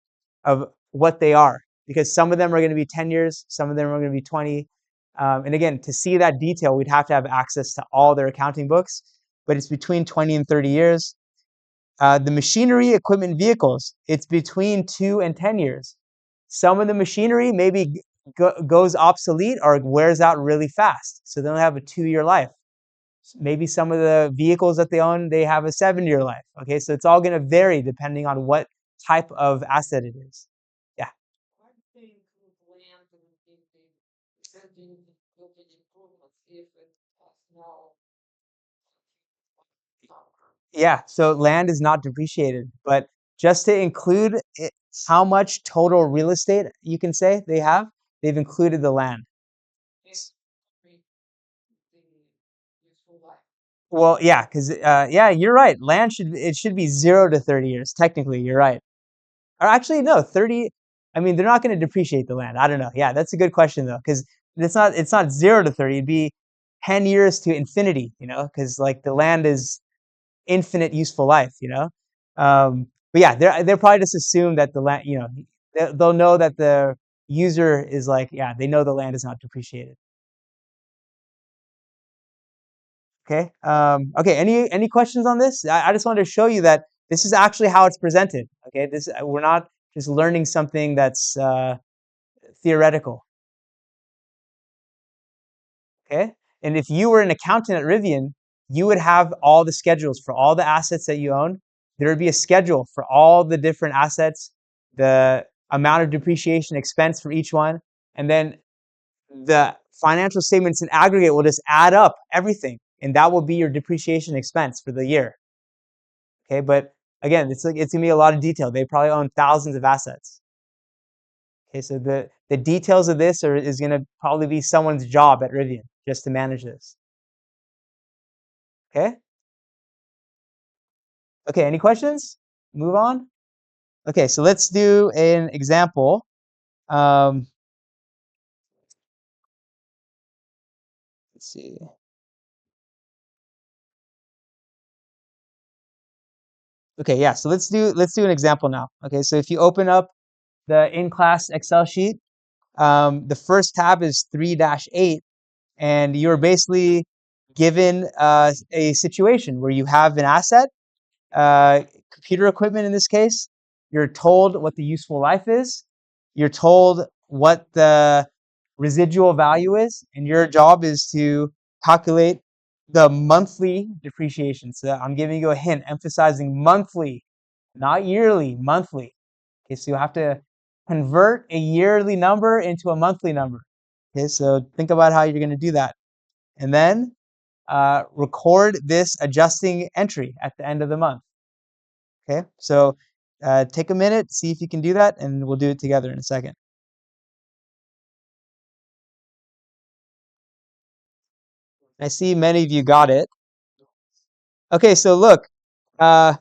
of what they are, because some of them are going to be 10 years, some of them are going to be 20. And again, to see that detail, we'd have to have access to all their accounting books, but it's between 20 and 30 years. The machinery, equipment, vehicles, it's between 2 and 10 years. Some of the machinery maybe goes obsolete or wears out really fast, so they'll have a 2-year life. Maybe some of the vehicles that they own, they have a 7-year life. Okay, so it's all going to vary depending on what type of asset it is. Yeah. Why do they include land and building improvements if it costs now Yeah, so land is not depreciated, but just to include it, how much total real estate you can say they have, they've included the land. It's the useful life. Well, yeah, because yeah, you're right. Land should be 0 to 30 years. Technically, you're right. Or actually, no, 30. I mean, they're not going to depreciate the land. I don't know. Yeah, that's a good question though, because it's not 0 to 30. It'd be 10 years to infinity. Because like the land is infinite useful life. But yeah, they'll probably just assume that the land. They'll know that the user is like, yeah, they know the land is not depreciated. Okay. Okay. Any questions on this? I just wanted to show you that this is actually how it's presented. Okay. We're not just learning something that's theoretical. Okay. And if you were an accountant at Rivian, you would have all the schedules for all the assets that you own. There would be a schedule for all the different assets, the amount of depreciation expense for each one, and then the financial statements in aggregate will just add up everything, and that will be your depreciation expense for the year. Okay, but again, it's gonna be a lot of detail. They probably own thousands of assets. Okay, so the details of this is gonna probably be someone's job at Rivian just to manage this. Okay. Okay. Any questions? Move on. Okay, so let's do an example. Um, let's see. Okay, yeah. So let's do an example now. Okay, so if you open up the in-class Excel sheet, the first tab is 3-8. And you're basically given a situation where you have an asset, uh, computer equipment in this case. You're told what the useful life is. You're told what the residual value is, and your job is to calculate the monthly depreciation. So I'm giving you a hint, emphasizing monthly, not yearly, monthly. Okay, so you have to convert a yearly number into a monthly number. Okay, so think about how you're going to do that. And then record this adjusting entry at the end of the month. Okay, so take a minute, see if you can do that, and we'll do it together in a second. I see many of you got it. Okay, so look, uh,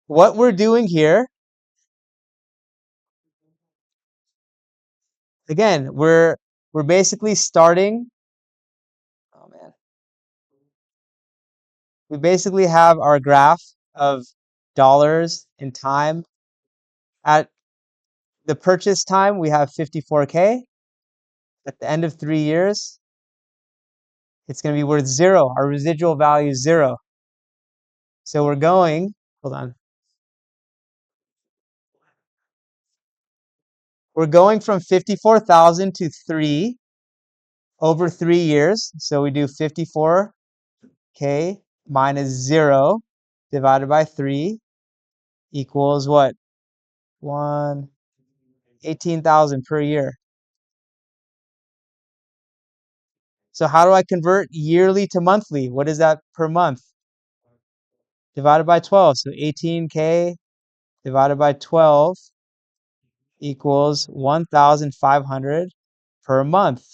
what we're doing here, again, we're basically starting. Oh man, we basically have our graph of dollars in time. At the purchase time, we have 54K. At the end of 3 years, it's going to be worth 0. Our residual value is 0. So hold on. We're going from 54,000 to 3 over 3 years. So we do 54K minus 0 divided by 3 equals what? 18,000 per year. So how do I convert yearly to monthly? What is that per month? Divided by 12. So 18K divided by 12 equals 1,500 per month.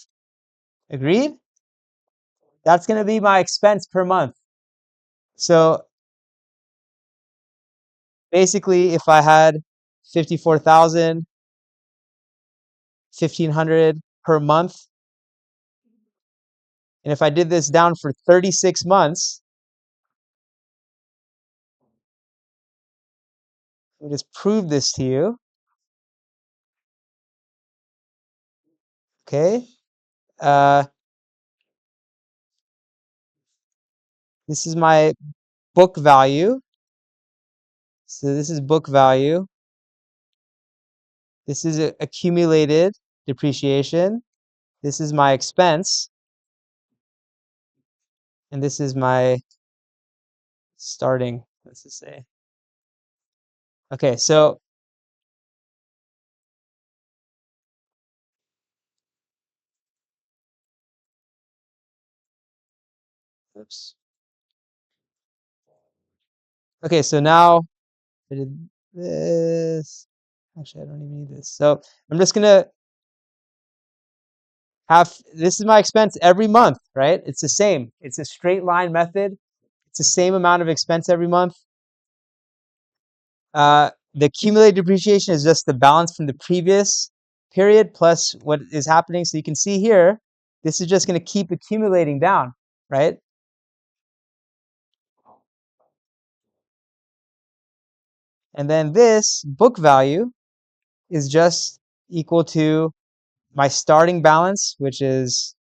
Agreed? That's going to be my expense per month. So basically, if I had 54,000, 1,500 per month, and if I did this down for 36 months, let me just prove this to you. Okay. Uh, this is my book value. So this is book value. This is accumulated depreciation. This is my expense. And this is my starting, let's just say. Okay, so Oops. Okay, so now I did this. Actually, I don't even need this. So I'm just gonna this is my expense every month, right? It's the same. It's a straight line method. It's the same amount of expense every month. The accumulated depreciation is just the balance from the previous period plus what is happening. So you can see here, this is just going to keep accumulating down, right? And then this book value is just equal to my starting balance, which is,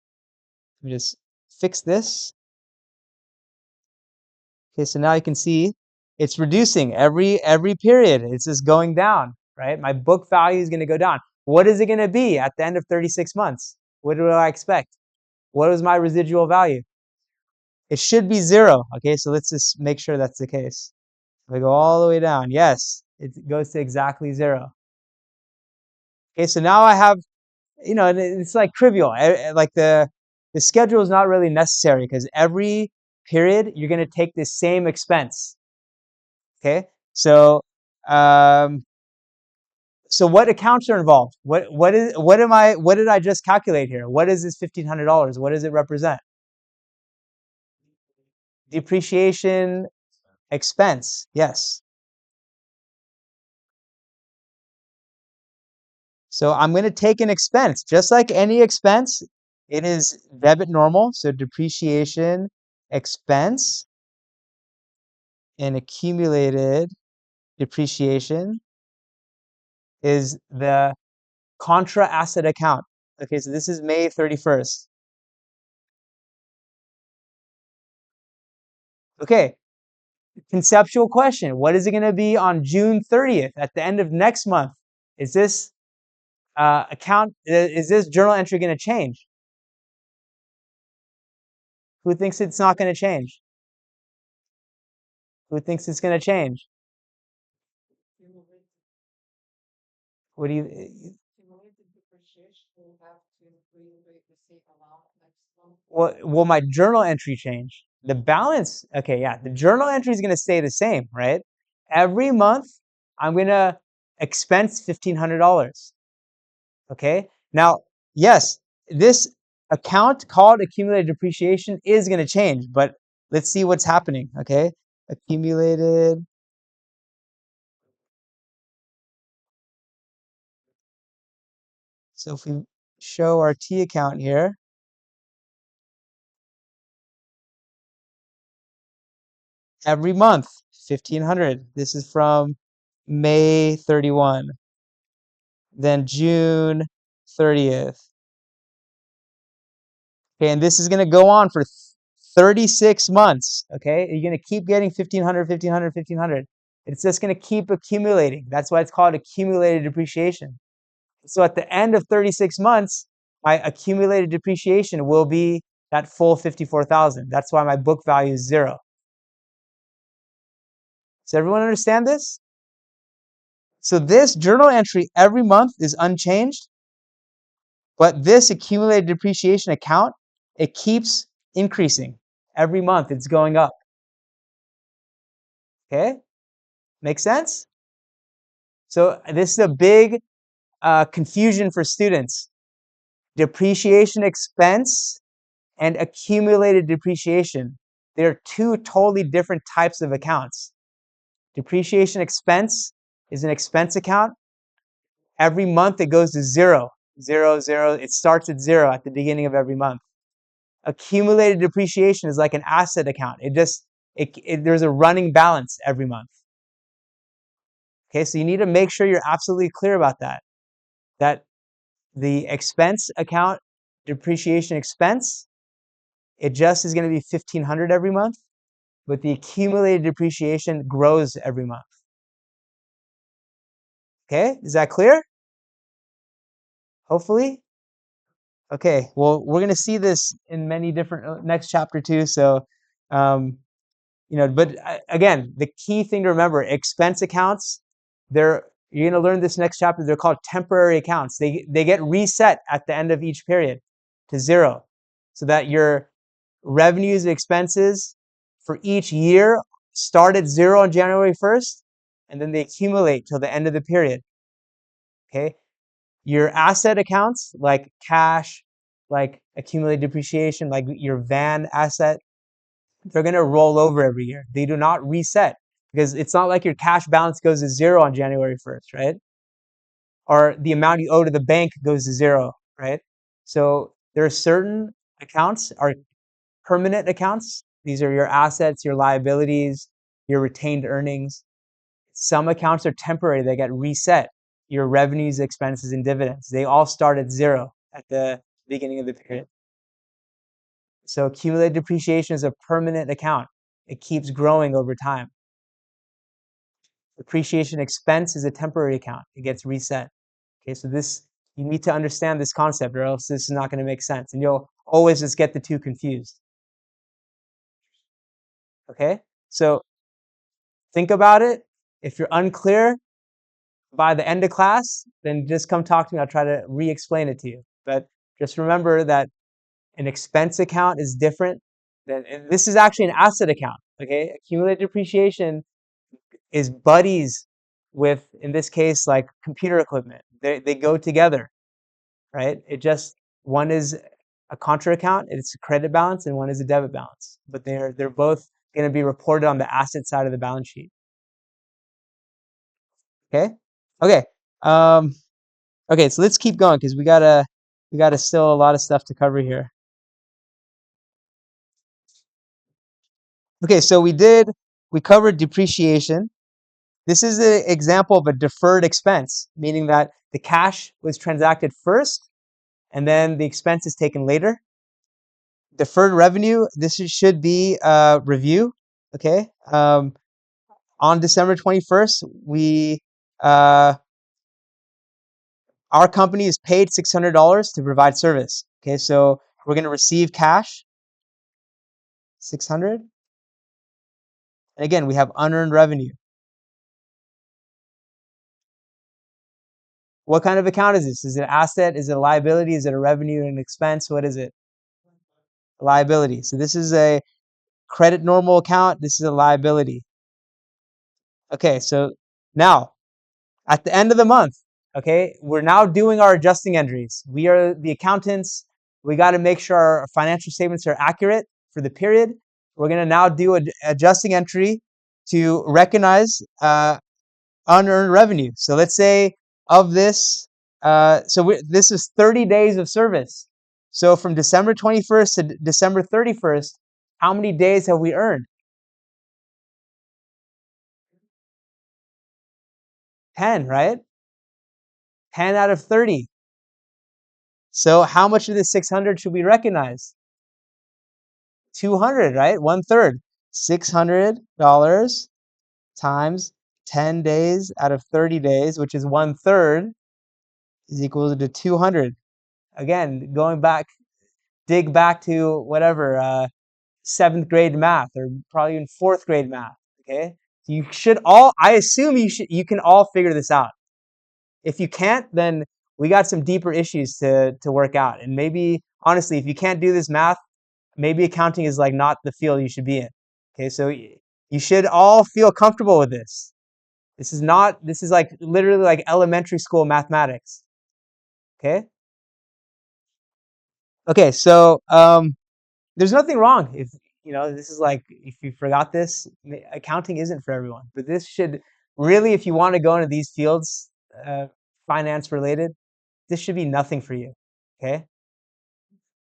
let me just fix this. Okay, so now you can see it's reducing every period. It's just going down, right? My book value is going to go down. What is it going to be at the end of 36 months? What do I expect? What is my residual value? It should be 0. Okay, so let's just make sure that's the case. If I go all the way down, yes, it goes to exactly 0. Okay, so now I have, it's like trivial. Like the schedule is not really necessary because every period you're going to take the same expense. Okay, so what accounts are involved? What did I just calculate here? What is this $1,500? What does it represent? Depreciation expense. Yes. So I'm going to take an expense, just like any expense. It is debit normal. So depreciation expense and accumulated depreciation is the contra asset account. Okay, so this is May 31st. Okay, conceptual question. What is it going to be on June 30th at the end of next month? Is this is this journal entry going to change? Who thinks it's not going to change? Who thinks it's going to change? What do you? Cumulative depreciation will have to include the same amount next month. Will my journal entry change? The balance, okay, yeah, the journal entry is going to stay the same, right? Every month, I'm going to expense $1,500. Okay, now, yes, this account called accumulated depreciation is going to change, but let's see what's happening. Okay, accumulated. So if we show our T account here, every month, 1,500. This is from May 31. Then June 30th. Okay, and this is going to go on for 36 months. Okay, you're going to keep getting 1,500, 1,500, 1,500. It's just going to keep accumulating. That's why it's called accumulated depreciation. So at the end of 36 months, my accumulated depreciation will be that full 54,000. That's why my book value is 0. Does everyone understand this? So this journal entry every month is unchanged, but this accumulated depreciation account, it keeps increasing. Every month it's going up. Okay? Make sense? So this is a big confusion for students. Depreciation expense and accumulated depreciation. They're two totally different types of accounts. Depreciation expense is an expense account. Every month it goes to 0, 0, 0. It starts at 0 at the beginning of every month. Accumulated depreciation is like an asset account. There's a running balance every month. Okay, so you need to make sure you're absolutely clear about that. That the expense account, depreciation expense, it just is going to be 1,500 every month, but the accumulated depreciation grows every month. Okay, is that clear? Hopefully. Okay, well, we're going to see this in many different next chapter too. So, but again, the key thing to remember: expense accounts. You're going to learn this next chapter. They're called temporary accounts. They get reset at the end of each period to 0, so that your revenues and expenses for each year start at 0 on January 1st, and then they accumulate till the end of the period. Okay? Your asset accounts, like cash, like accumulated depreciation, like your van asset, they're going to roll over every year. They do not reset because it's not like your cash balance goes to 0 on January 1st, right? Or the amount you owe to the bank goes to 0, right? So there are certain accounts are permanent accounts. These are your assets, your liabilities, your retained earnings. Some accounts are temporary. They get reset. Your revenues, expenses, and dividends. They all start at 0 at the beginning of the period. So accumulated depreciation is a permanent account. It keeps growing over time. Depreciation expense is a temporary account. It gets reset. Okay, so you need to understand this concept or else this is not going to make sense. And you'll always just get the two confused. Okay, so think about it. If you're unclear by the end of class, then just come talk to me. I'll try to re-explain it to you. But just remember that an expense account is different and this is actually an asset account. Okay, accumulated depreciation is buddies with, in this case, like computer equipment. They go together, right? One is a contra account, it's a credit balance, and one is a debit balance. But they're both going to be reported on the asset side of the balance sheet. Okay, okay, um, okay. So let's keep going because we gotta still a lot of stuff to cover here. Okay, so we covered depreciation. This is an example of a deferred expense, meaning that the cash was transacted first and then the expense is taken later. Deferred revenue, should be review. Okay. On December 21st, our company is paid $600 to provide service. Okay, so we're going to receive cash, 600. And again, we have unearned revenue. What kind of account is this? Is it an asset? Is it a liability? Is it a revenue and expense? What is it? A liability. So this is a credit normal account. This is a liability. Okay, so now at the end of the month, okay, we're now doing our adjusting entries. We are the accountants. We got to make sure our financial statements are accurate for the period. We're going to now do an adjusting entry to recognize unearned revenue. So let's say of this, this is 30 days of service. So from December 21st to December 31st, how many days have we earned? 10, right? 10 out of 30. So how much of this 600 should we recognize? 200, right? 1/3. $600 times 10 days out of 30 days, which is 1/3, is equal to 200. Again, dig back to whatever, 7th grade math or probably even 4th grade math. Okay. I assume you can all figure this out. If you can't, then we got some deeper issues to work out. And maybe, honestly, if you can't do this math, maybe accounting is like not the field you should be in. Okay, so you should all feel comfortable with this. This is like literally like elementary school mathematics. Okay? Okay, so there's nothing wrong if this is like if you forgot this, accounting isn't for everyone. But this should really, if you want to go into these fields, finance related, this should be nothing for you. Okay?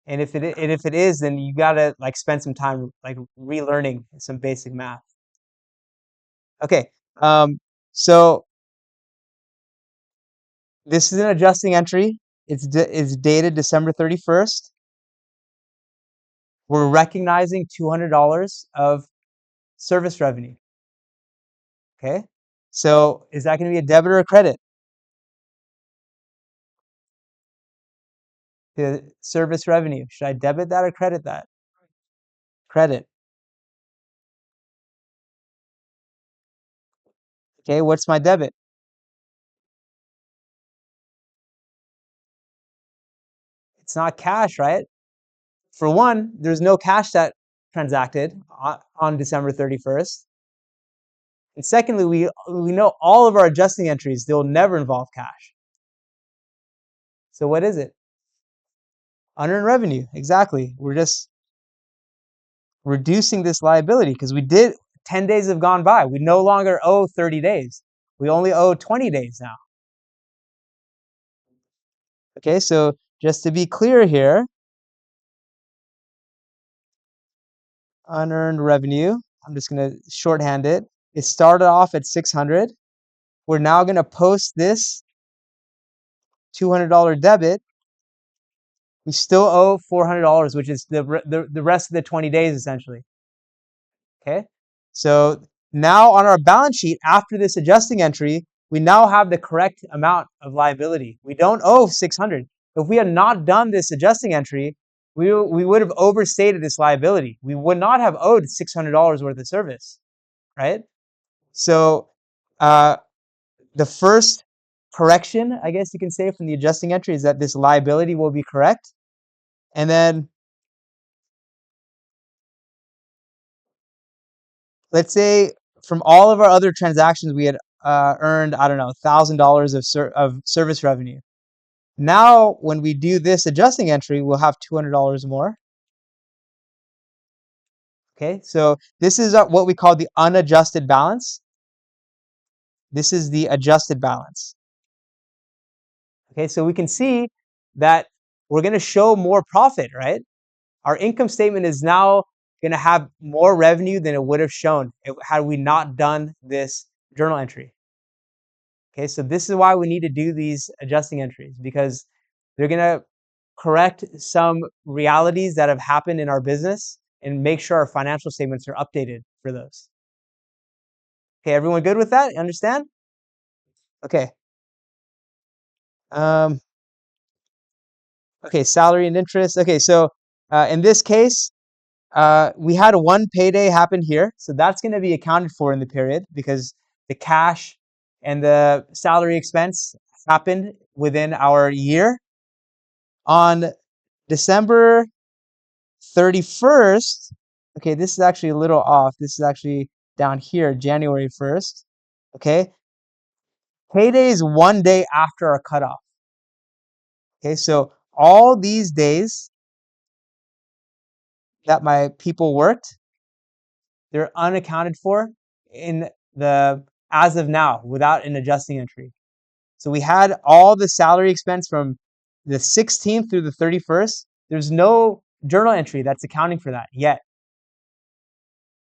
And if it is, then you gotta like spend some time like relearning some basic math. Okay, so this is an adjusting entry. It's dated December 31st. We're recognizing $200 of service revenue. Okay, so is that going to be a debit or a credit? The service revenue. Should I debit that or credit that? Credit. Okay, what's my debit? It's not cash, right? For one, there's no cash that transacted on December 31st. And secondly, we know all of our adjusting entries, they'll never involve cash. So what is it? Unearned revenue, exactly. We're just reducing this liability because 10 days have gone by. We no longer owe 30 days. We only owe 20 days now. Okay, so just to be clear here, unearned revenue, I'm just going to shorthand it. It started off at 600. We're now going to post this $200 debit. We still owe $400, which is the rest of the 20 days essentially. Okay, so now on our balance sheet, after this adjusting entry, we now have the correct amount of liability. We don't owe 600. If we had not done this adjusting entry, we would have overstated this liability. We would not have owed $600 worth of service, right? So the first correction, I guess you can say, from the adjusting entry is that this liability will be correct. And then let's say from all of our other transactions, we had earned, I don't know, $1,000 of service revenue. Now, when we do this adjusting entry, we'll have $200 more. Okay, so this is what we call the unadjusted balance. This is the adjusted balance. Okay, so we can see that we're going to show more profit, right? Our income statement is now going to have more revenue than it would have shown had we not done this journal entry. Okay, so this is why we need to do these adjusting entries, because they're going to correct some realities that have happened in our business and make sure our financial statements are updated for those. Okay, everyone good with that? Understand? Okay. Okay, salary and interest. Okay, so in this case, we had one payday happen here. So that's going to be accounted for in the period because the cash and the salary expense happened within our year. On December 31st, okay, this is actually a little off. This is actually down here, January 1st. Okay, payday is 1 day after our cutoff. Okay, so all these days that my people worked, they're unaccounted for in the as of now without an adjusting entry. So we had all the salary expense from the 16th through the 31st. There's no journal entry that's accounting for that yet.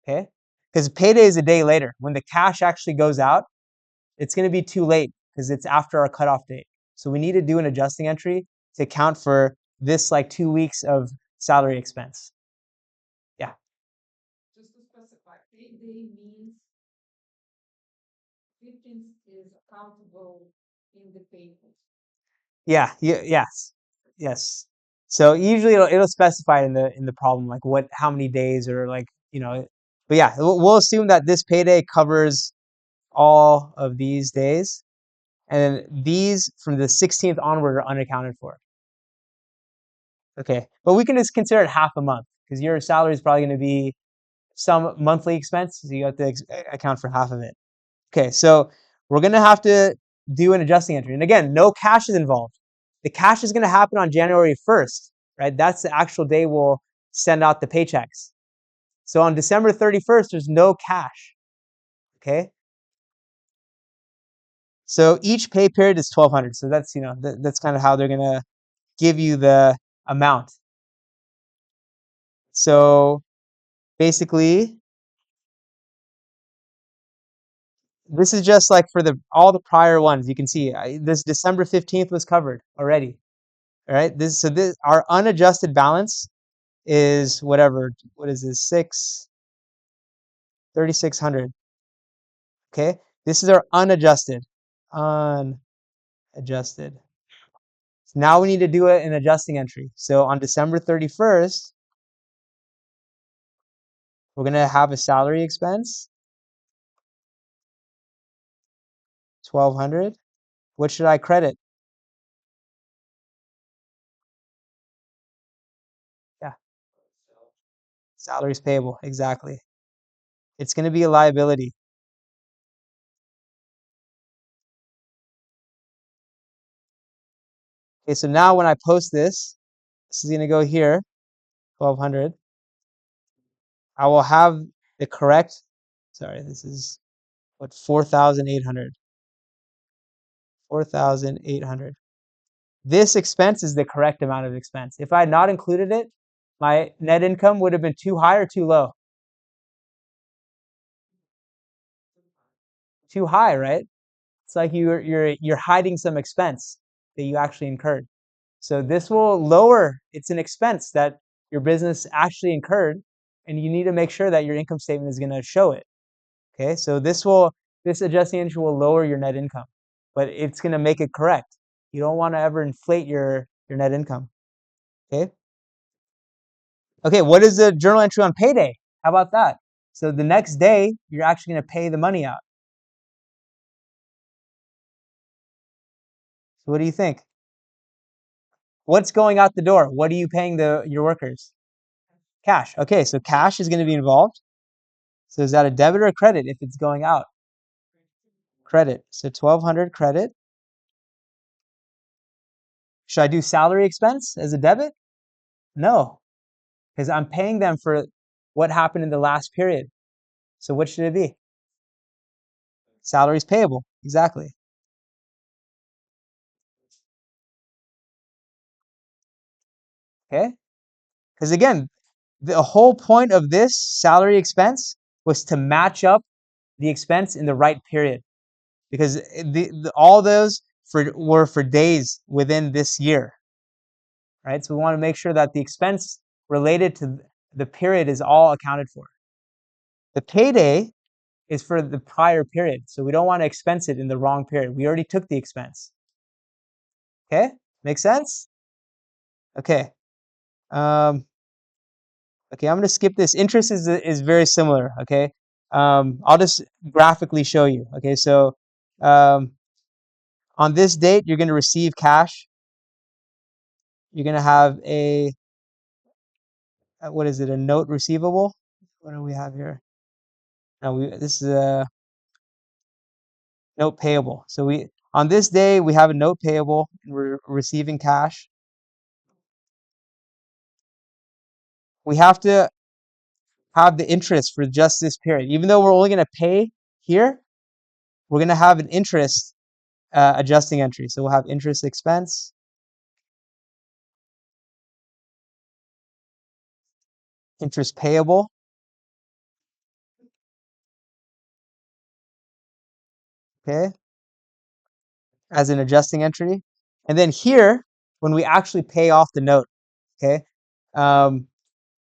Okay? Because payday is a day later. When the cash actually goes out, it's going to be too late because it's after our cutoff date. So we need to do an adjusting entry to account for this like 2 weeks of salary expense. Yeah. Just to specify, payday means 15th is accountable in the payment. Yeah. Yes. So usually it'll specify in the problem like how many days or like, but yeah, we'll assume that this payday covers all of these days, and these from the 16th onward are unaccounted for. Okay, but we can just consider it half a month because your salary is probably going to be some monthly expense, so you have to account for half of it. Okay, so we're going to have to do an adjusting entry, and again, no cash is involved. The cash is going to happen on January 1st, right? That's the actual day we'll send out the paychecks. So on December 31st, there's no cash. Okay. So each pay period is 1,200. So that's, that's kind of how they're going to give you the amount. So basically, this is just like for all the prior ones. You can see this December 15th was covered already. All right. Our unadjusted balance is whatever. What is this? 3,600. Okay. This is our unadjusted. Unadjusted. So now we need to do an adjusting entry. So on December 31st, we're going to have a salary expense, 1,200. What should I credit? Yeah. Salaries payable, exactly. It's going to be a liability. Okay, so now when I post this is going to go here, 1200. I will have the correct, sorry, this is what, 4,800. 4,800. This expense is the correct amount of expense. If I had not included it, my net income would have been too high or too low? Too high, right? It's like you're hiding some expense that you actually incurred. So this will lower, it's an expense that your business actually incurred, and you need to make sure that your income statement is going to show it. Okay, so this adjusting entry will lower your net income, but it's going to make it correct. You don't want to ever inflate your net income. Okay. Okay, what is the journal entry on payday? How about that? So the next day, you're actually going to pay the money out. So what do you think? What's going out the door? What are you paying your workers? Cash. Okay, so cash is going to be involved. So is that a debit or a credit if it's going out? Credit. So 1,200 credit. Should I do salary expense as a debit? No, because I'm paying them for what happened in the last period. So what should it be? Salaries payable. Exactly. Okay? Because again, the whole point of this salary expense was to match up the expense in the right period. Because all those were for days within this year. Right? So we want to make sure that the expense related to the period is all accounted for. The payday is for the prior period. So we don't want to expense it in the wrong period. We already took the expense. Okay? Make sense? Okay. Okay, I'm going to skip this. Interest is very similar. Okay. I'll just graphically show you. Okay, so on this date, you're going to receive cash. You're going to have what is it? A note receivable? What do we have here? No, this is a note payable. So on this day, we have a note payable and we're receiving cash. We have to have the interest for just this period. Even though we're only going to pay here, we're going to have an interest adjusting entry. So we'll have interest expense, interest payable, okay, as an adjusting entry. And then here, when we actually pay off the note, okay,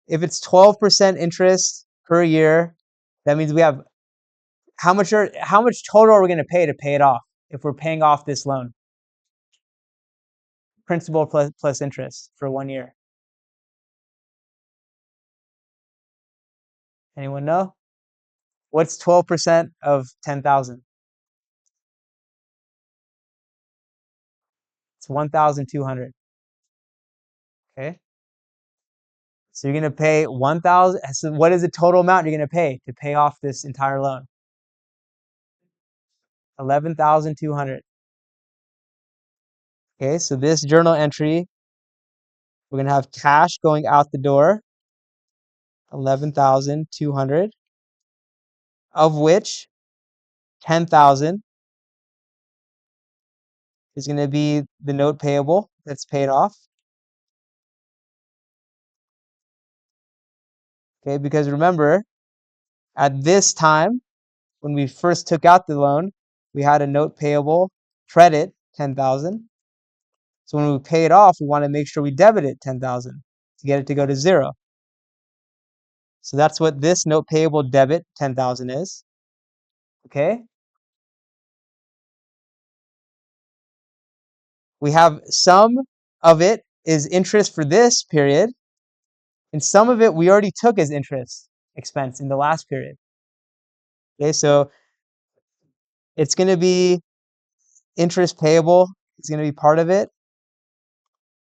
if it's 12% interest per year, that means we have how much total are we going to pay it off if we're paying off this loan? Principal plus interest for 1 year. Anyone know? What's 12% of 10,000? It's 1,200. Okay. So you're going to pay 1,000. So what is the total amount you're going to pay off this entire loan? 11,200. Okay, so this journal entry, we're going to have cash going out the door, 11,200, of which 10,000 is going to be the note payable that's paid off. Okay, because remember, at this time, when we first took out the loan, we had a note payable credit 10,000. So when we pay it off, we want to make sure we debit it 10,000 to get it to go to 0. So that's what this note payable debit 10,000 is. Okay? We have some of it is interest for this period, and some of it we already took as interest expense in the last period. Okay, so it's going to be interest payable is going to be part of it.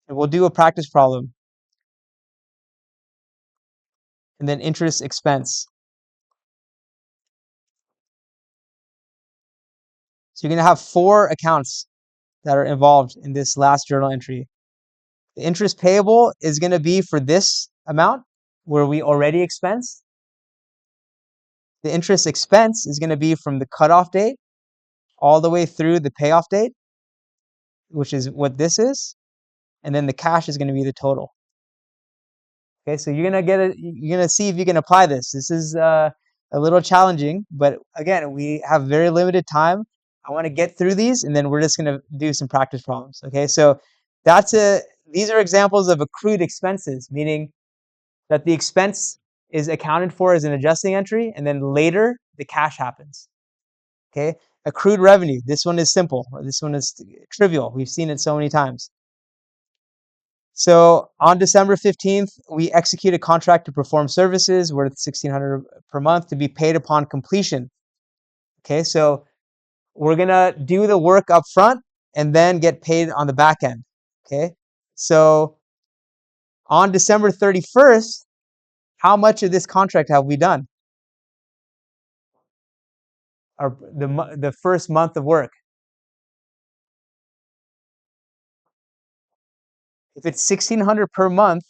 And we'll do a practice problem. and then interest expense. So you're going to have 4 accounts that are involved in this last journal entry. The interest payable is going to be for this amount where we already expensed. The interest expense is going to be from the cutoff date all the way through the payoff date, which is what this is. And then the cash is going to be the total. Okay, so you're gonna see if you can apply this. This is a little challenging, but again, we have very limited time. I want to get through these, and then we're just gonna do some practice problems. Okay, so these are examples of accrued expenses, meaning that the expense is accounted for as an adjusting entry, and then later the cash happens. Okay, accrued revenue. This one is simple. This one is trivial. We've seen it so many times. So on December 15th, we execute a contract to perform services worth $1,600 per month to be paid upon completion. Okay, so we're gonna do the work up front and then get paid on the back end. Okay, so on December 31st, how much of this contract have we done? Or the first month of work. If it's $1,600 per month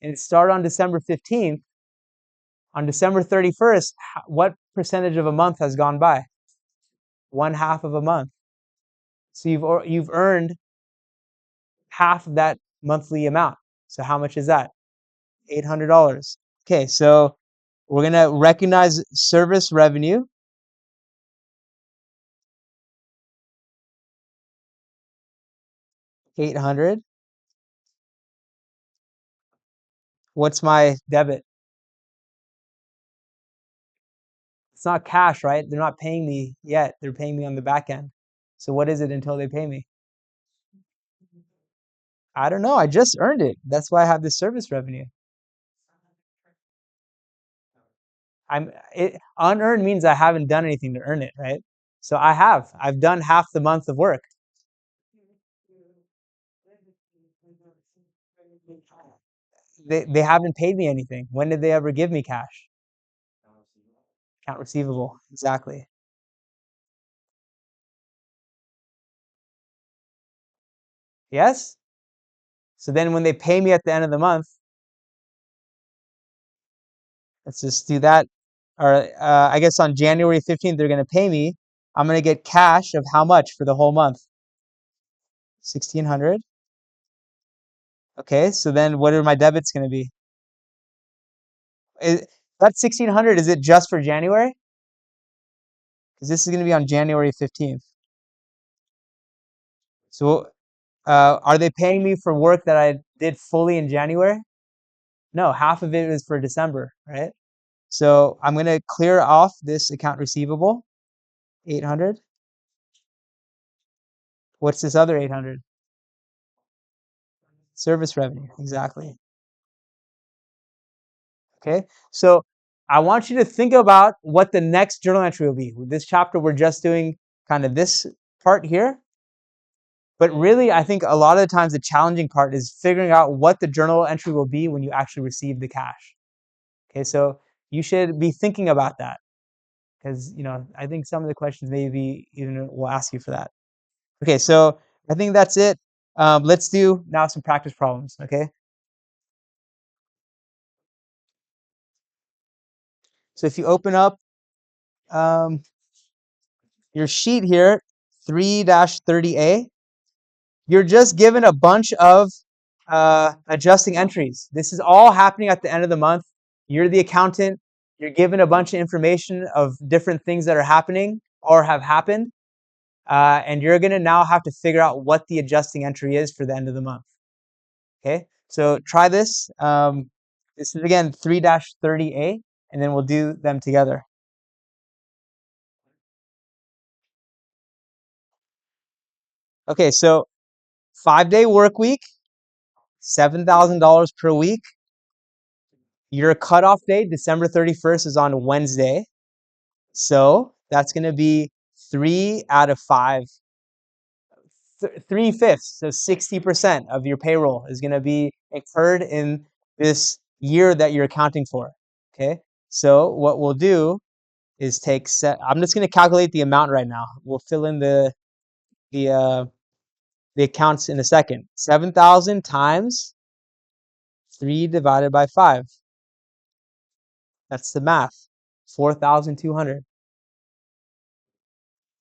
and it started on December 15th, on December 31st, what percentage of a month has gone by? 1/2 of a month. So you've earned half of that monthly amount. So how much is that? $800. Okay, so we're gonna recognize service revenue. $800. What's my debit? It's not cash, right? They're not paying me yet. They're paying me on the back end. So what is it until they pay me? I don't know. I just earned it. That's why I have this service revenue. Unearned means I haven't done anything to earn it, right? So I've done half the month of work. They haven't paid me anything. When did they ever give me cash? Account receivable, exactly. Yes? So then when they pay me at the end of the month, let's just do that. Or I guess on January 15th, they're going to pay me. I'm going to get cash of how much for the whole month? 1,600. Okay, so then what are my debits going to be? That 1,600, is it just for January? Because this is going to be on January 15th. So are they paying me for work that I did fully in January? No, half of it is for December, right? So I'm going to clear off this account receivable, 800. What's this other 800? Service revenue, exactly. Okay, so I want you to think about what the next journal entry will be. With this chapter, we're just doing kind of this part here. But really, I think a lot of the times the challenging part is figuring out what the journal entry will be when you actually receive the cash. Okay, so you should be thinking about that because, I think some of the questions maybe even will ask you for that. Okay, so I think that's it. Let's do now some practice problems, okay? So if you open up your sheet here, 3-30A, you're just given a bunch of adjusting entries. This is all happening at the end of the month. You're the accountant. You're given a bunch of information of different things that are happening or have happened. And you're going to now have to figure out what the adjusting entry is for the end of the month. Okay, so try this. This is again 3-30A, and then we'll do them together. Okay, so 5-day work week, $7,000 per week. Your cutoff date, December 31st, is on Wednesday. So that's going to be 3 out of 5. 3/5, so 60% of your payroll is going to be incurred in this year that you're accounting for. Okay, so what we'll do is I'm just going to calculate the amount right now. We'll fill in the uh, the accounts in a second. 7,000 times 3 divided by 5. That's the math. 4,200.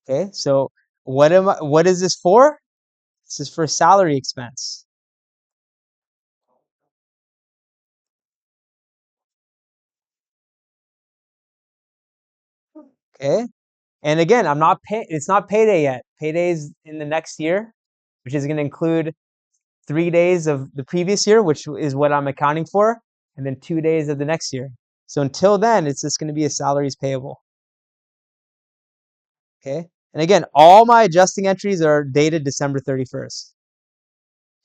Okay, so what is this for? This is for salary expense. Okay, and again, it's not payday yet. Payday is in the next year, which is going to include 3 days of the previous year, which is what I'm accounting for, and then 2 days of the next year. So until then, it's just going to be a salaries payable. Okay, and again, all my adjusting entries are dated December 31st.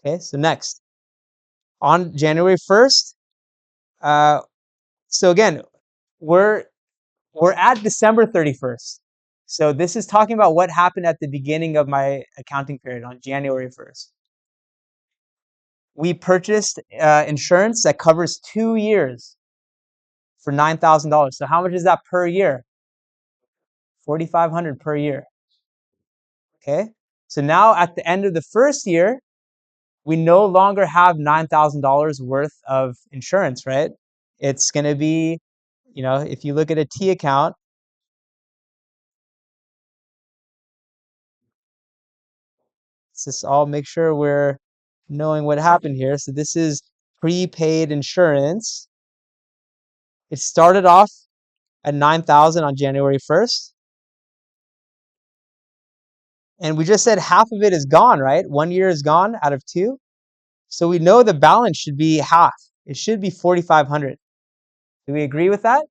Okay, so next, on January 1st, so again, we're at December 31st. So this is talking about what happened at the beginning of my accounting period on January 1st. We purchased insurance that covers 2 years for $9,000. So how much is that per year? $4,500 per year. Okay. So now at the end of the first year, we no longer have $9,000 worth of insurance, right? It's going to be, if you look at a T account, let's just all make sure we're knowing what happened here. So this is prepaid insurance. It started off at 9,000 on January 1st. And we just said half of it is gone, right? 1 year is gone out of 2. So we know the balance should be half. It should be 4,500. Do we agree with that?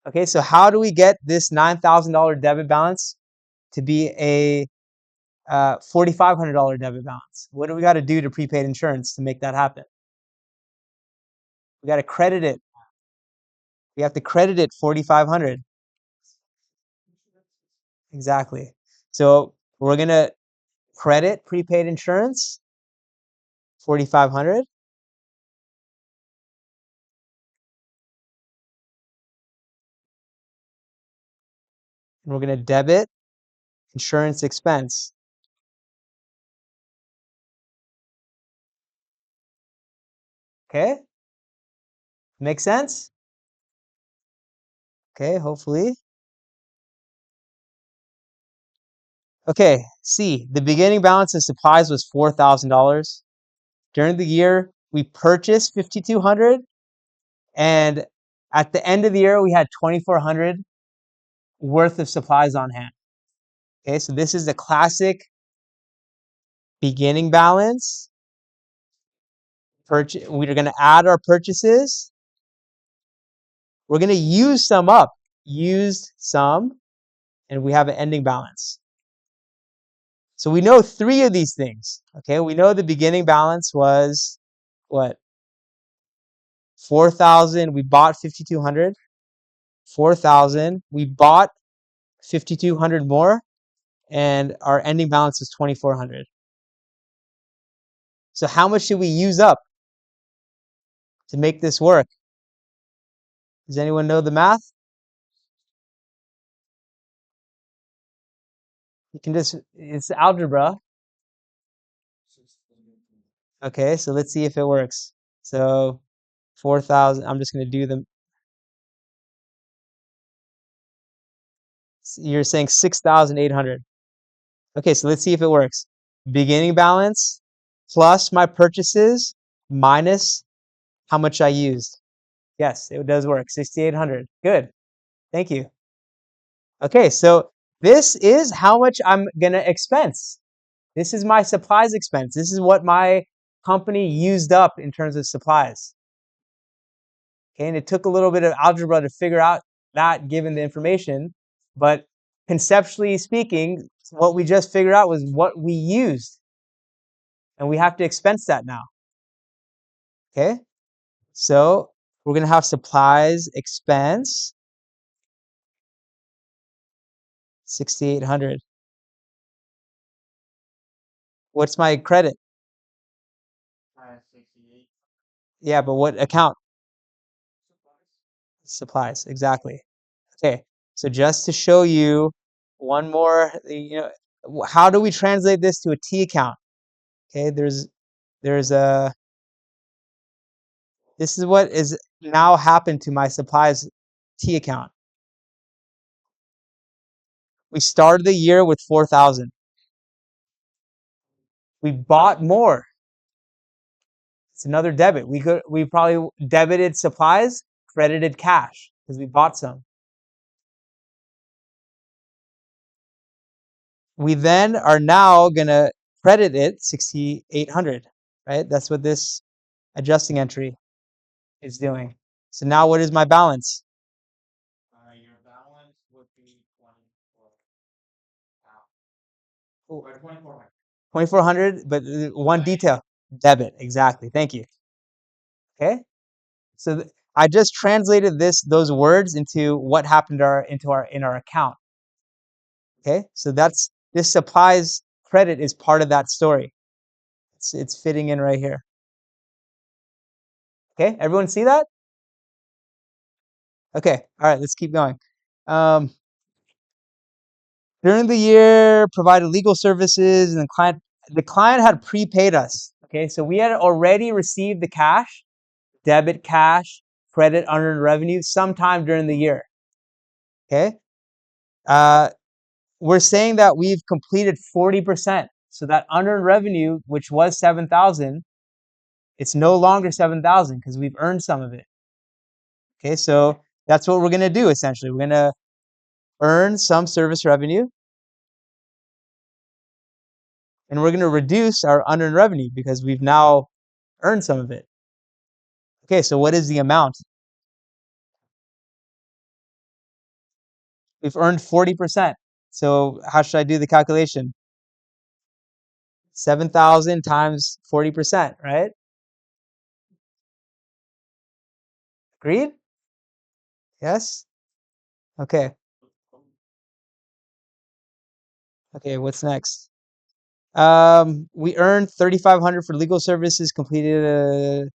Okay, so how do we get this $9,000 debit balance to be a $4,500 debit balance? What do we got to do to prepaid insurance to make that happen? We got to credit it. We have to credit it 4,500. Exactly. So we're going to credit prepaid insurance 4,500. And we're going to debit insurance expense. Okay? Make sense? Okay, hopefully. Okay, C, the beginning balance of supplies was $4,000. During the year, we purchased 5,200, and at the end of the year, we had 2,400 worth of supplies on hand. Okay, so this is the classic beginning balance. We're going to add our purchases. We're going to use some up. Used some, and we have an ending balance. So we know 3 of these things. Okay, we know the beginning balance was what? 4,000. We bought 5,200. 4,000. We bought 5,200 more, and our ending balance is 2,400. So how much should we use up to make this work? Does anyone know the math? It's algebra. Okay, so let's see if it works. So 4,000, I'm just going to do them. You're saying 6,800. Okay, so let's see if it works. Beginning balance plus my purchases minus how much I used. Yes, it does work. 6,800. Good. Thank you. Okay, so this is how much I'm going to expense. This is my supplies expense. This is what my company used up in terms of supplies. Okay, and it took a little bit of algebra to figure out that given the information, but conceptually speaking, what we just figured out was what we used, and we have to expense that now. Okay, so we're going to have supplies expense 6,800. What's my credit? 68. Yeah, but what account? Supplies, exactly. Okay, so just to show you one more, how do we translate this to a T account? Okay, there's a, this is what is now happened to my supplies T account. We started the year with 4,000. We bought more. It's another debit. We probably debited supplies, credited cash because we bought some. We then are now gonna credit it 6,800, right? That's what this adjusting entry is doing. So now what is my balance? Your balance would be 24. Oh, Or 2400. 2,400, but one detail, debit, exactly. Thank you. Okay, so I just translated those words into what happened in our account. Okay, so this supplies credit is part of that story. It's fitting in right here. Okay, everyone see that? Okay, all right, let's keep going. During the year, provided legal services, and the client had prepaid us. Okay, so we had already received the cash, debit cash, credit unearned revenue sometime during the year. Okay, we're saying that we've completed 40%. So that unearned revenue, which was 7,000, it's no longer 7,000 because we've earned some of it. Okay, so that's what we're going to do essentially. We're going to earn some service revenue and we're going to reduce our unearned revenue because we've now earned some of it. Okay, so what is the amount? We've earned 40%. So how should I do the calculation? 7,000 times 40%, right? Agreed? Yes? Okay. Okay, what's next? We earned 3,500 for legal services completed.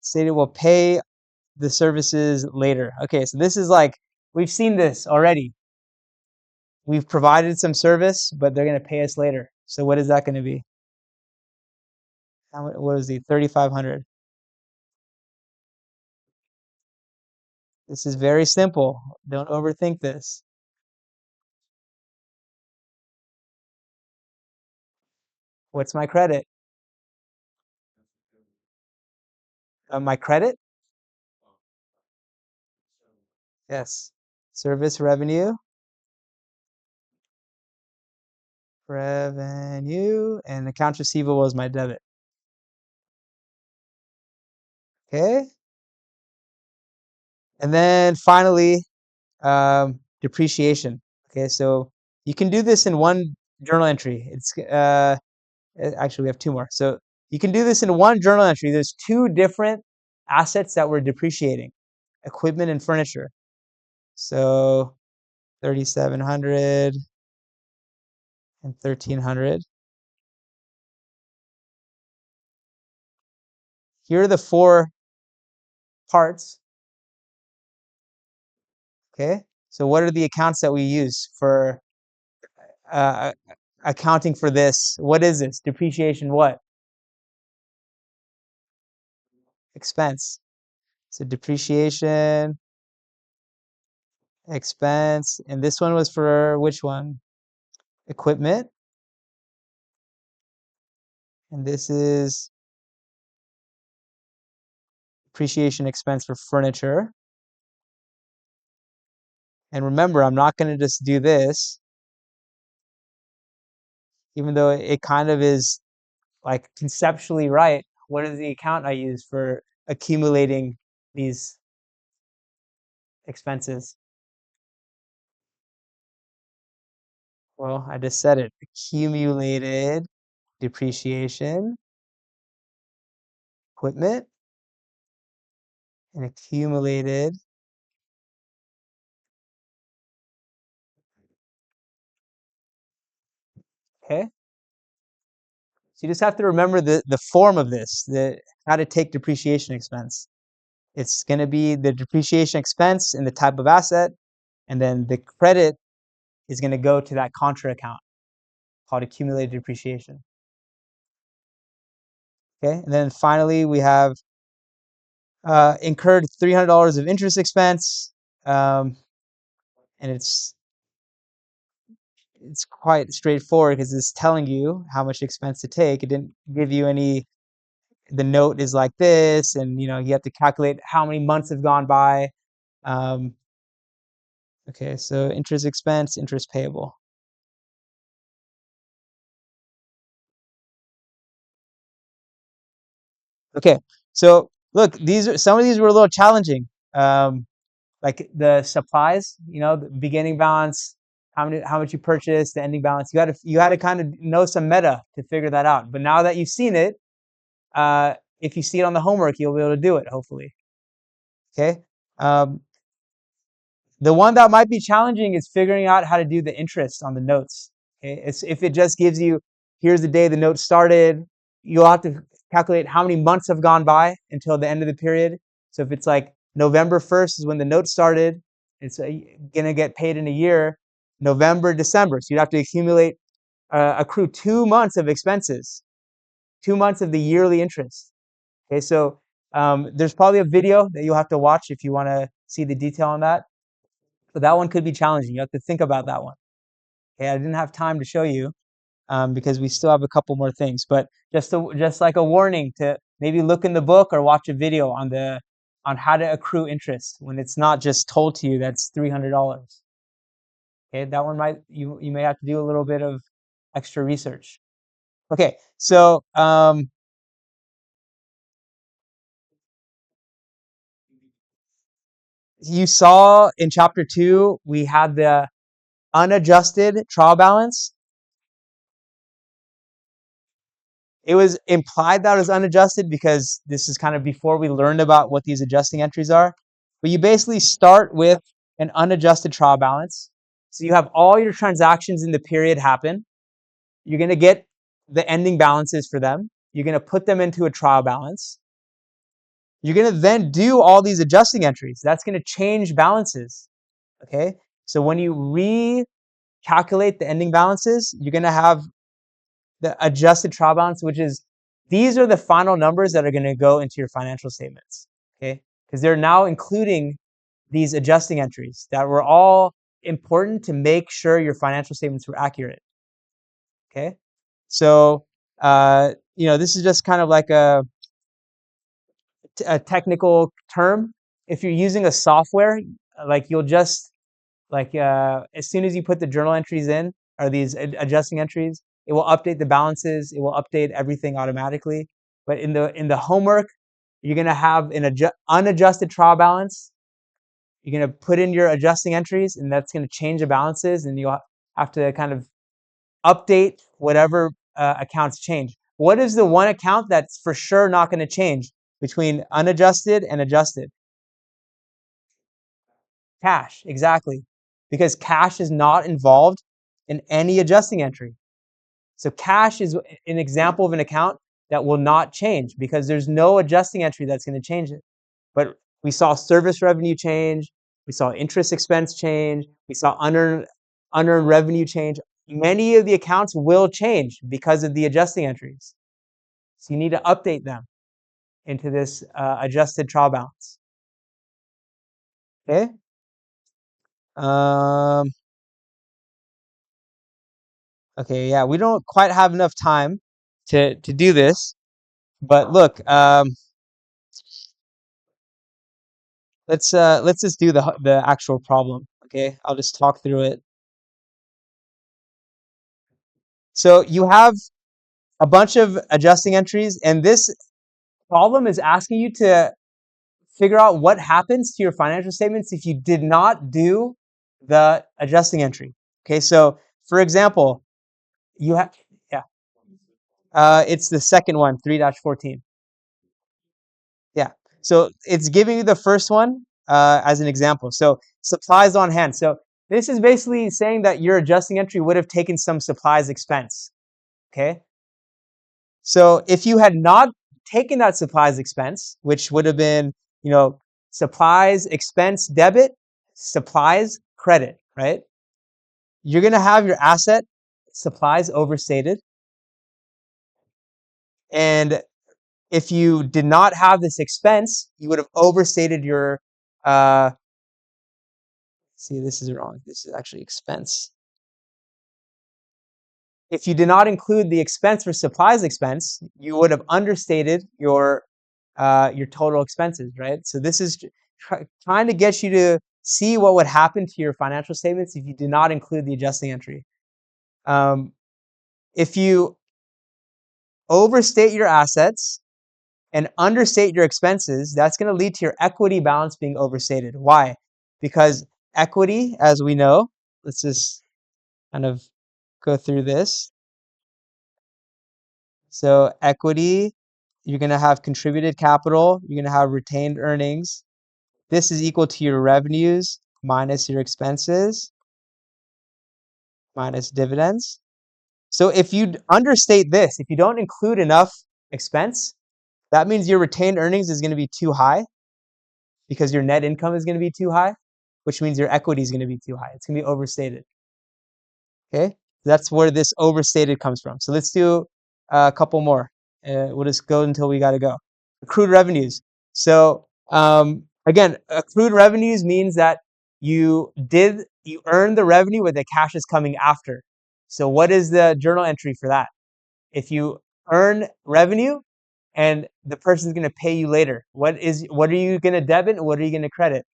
Stated we'll pay the services later. Okay, so this is like we've seen this already. We've provided some service, but they're going to pay us later. So what is that going to be? What is the 3,500? This is very simple. Don't overthink this. What's my credit? My credit? Yes. Service revenue. Revenue. And accounts receivable is my debit. Okay. And then finally, depreciation. Okay, so you can do this in one journal entry. Actually we have two more. So you can do this in one journal entry. There's two different assets that we're depreciating, equipment and furniture. So 3,700 and 1,300. Here are the four parts. Okay, so what are the accounts that we use for uh, accounting for this? What is this? Depreciation what? Expense. So depreciation, expense, and this one was for which one? Equipment. And this is depreciation expense for furniture. And remember, I'm not going to just do this, even though it kind of is like conceptually right. What is the account I use for accumulating these expenses? Well, I just said it. Accumulated depreciation, equipment, and accumulated. Okay. So you just have to remember the form of this, how to take depreciation expense. It's going to be the depreciation expense and the type of asset, and then the credit is going to go to that contra account called accumulated depreciation. Okay, and then finally we have incurred $300 of interest expense, and it's quite straightforward because it's telling you how much expense to take. It didn't give you any. The note is like this, and you have to calculate how many months have gone by. Okay, so interest expense, interest payable. Okay, so look, some of these were a little challenging. Like the supplies, the beginning balance, how much you purchased, the ending balance. You had to kind of know some meta to figure that out. But now that you've seen it, if you see it on the homework, you'll be able to do it, hopefully. Okay. The one that might be challenging is figuring out how to do the interest on the notes. Okay. If it just gives you, here's the day the note started, you'll have to calculate how many months have gone by until the end of the period. So if it's like November 1st is when the note started, it's going to get paid in a year, November, December. So you'd have to accrue 2 months of expenses, 2 months of the yearly interest. Okay, so there's probably a video that you'll have to watch if you want to see the detail on that. But that one could be challenging. You have to think about that one. Okay, I didn't have time to show you because we still have a couple more things. But just like a warning to maybe look in the book or watch a video on how to accrue interest when it's not just told to you that's $300. Okay, that one you may have to do a little bit of extra research. Okay, so you saw in chapter 2 we had the unadjusted trial balance. It was implied that it was unadjusted because this is kind of before we learned about what these adjusting entries are. But you basically start with an unadjusted trial balance. So you have all your transactions in the period happen. You're going to get the ending balances for them. You're going to put them into a trial balance. You're going to then do all these adjusting entries. That's going to change balances. Okay? So when you recalculate the ending balances, you're going to have the adjusted trial balance, which is these are the final numbers that are going to go into your financial statements. Okay? Because they're now including these adjusting entries that were all important to make sure your financial statements were accurate. Okay? So, this is just kind of like a technical term. If you're using a software, like you'll just as soon as you put the journal entries in or these adjusting entries, it will update the balances. It will update everything automatically. But in the homework, you're gonna have an unadjusted trial balance. You're gonna put in your adjusting entries, and that's gonna change the balances, and you'll have to kind of update whatever accounts change. What is the one account that's for sure not going to change between unadjusted and adjusted? Cash, exactly. Because cash is not involved in any adjusting entry. So cash is an example of an account that will not change because there's no adjusting entry that's going to change it. But we saw service revenue change. We saw interest expense change. We saw unearned revenue change. Many of the accounts will change because of the adjusting entries. So you need to update them into this adjusted trial balance. Okay. Okay. Yeah, we don't quite have enough time to do this, but look, let's just do the actual problem. Okay, I'll just talk through it. So you have a bunch of adjusting entries, and this problem is asking you to figure out what happens to your financial statements if you did not do the adjusting entry. Okay, so for example, you have, yeah, it's the second one, 3-14. Yeah, so it's giving you the first one as an example. So supplies on hand. So this is basically saying that your adjusting entry would have taken some supplies expense. Okay, so if you had not taken that supplies expense, which would have been supplies expense debit, supplies credit, right? You're going to have your asset supplies overstated. And if you did not have this expense, you would have overstated your, see, this is wrong. This is actually expense. If you did not include the expense for supplies expense, you would have understated your total expenses, right? So this is trying to get you to see what would happen to your financial statements if you did not include the adjusting entry. If you overstate your assets and understate your expenses, that's going to lead to your equity balance being overstated. Why? Because equity, as we know, let's just kind of go through this. So equity, you're going to have contributed capital, you're going to have retained earnings. This is equal to your revenues minus your expenses minus dividends. So if you understate this, if you don't include enough expense, that means your retained earnings is going to be too high because your net income is going to be too high, which means your equity is going to be too high. It's going to be overstated. Okay? That's where this overstated comes from. So let's do a couple more. We'll just go until we got to go. Accrued revenues. So again, accrued revenues means that you earned the revenue, but the cash is coming after. So what is the journal entry for that? If you earn revenue and the person's going to pay you later, what are you going to debit and what are you going to credit?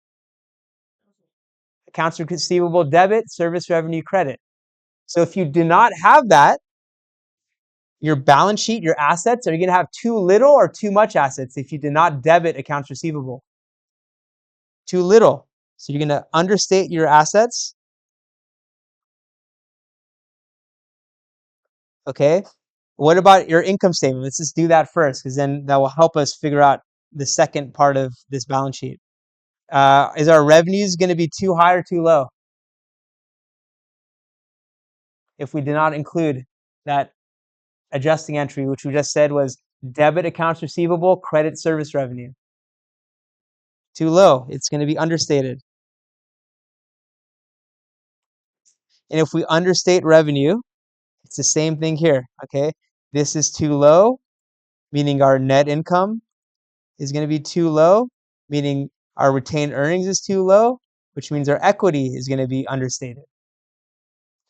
Accounts receivable debit, service revenue credit. So if you do not have that, your balance sheet, your assets, are you going to have too little or too much assets if you did not debit accounts receivable? Too little. So you're going to understate your assets. Okay. What about your income statement? Let's just do that first, because then that will help us figure out the second part of this balance sheet. Is our revenues going to be too high or too low if we did not include that adjusting entry, which we just said was debit accounts receivable, credit service revenue? Too low. It's going to be understated. And if we understate revenue, it's the same thing here, okay? This is too low, meaning our net income is going to be too low, meaning our retained earnings is too low, which means our equity is going to be understated.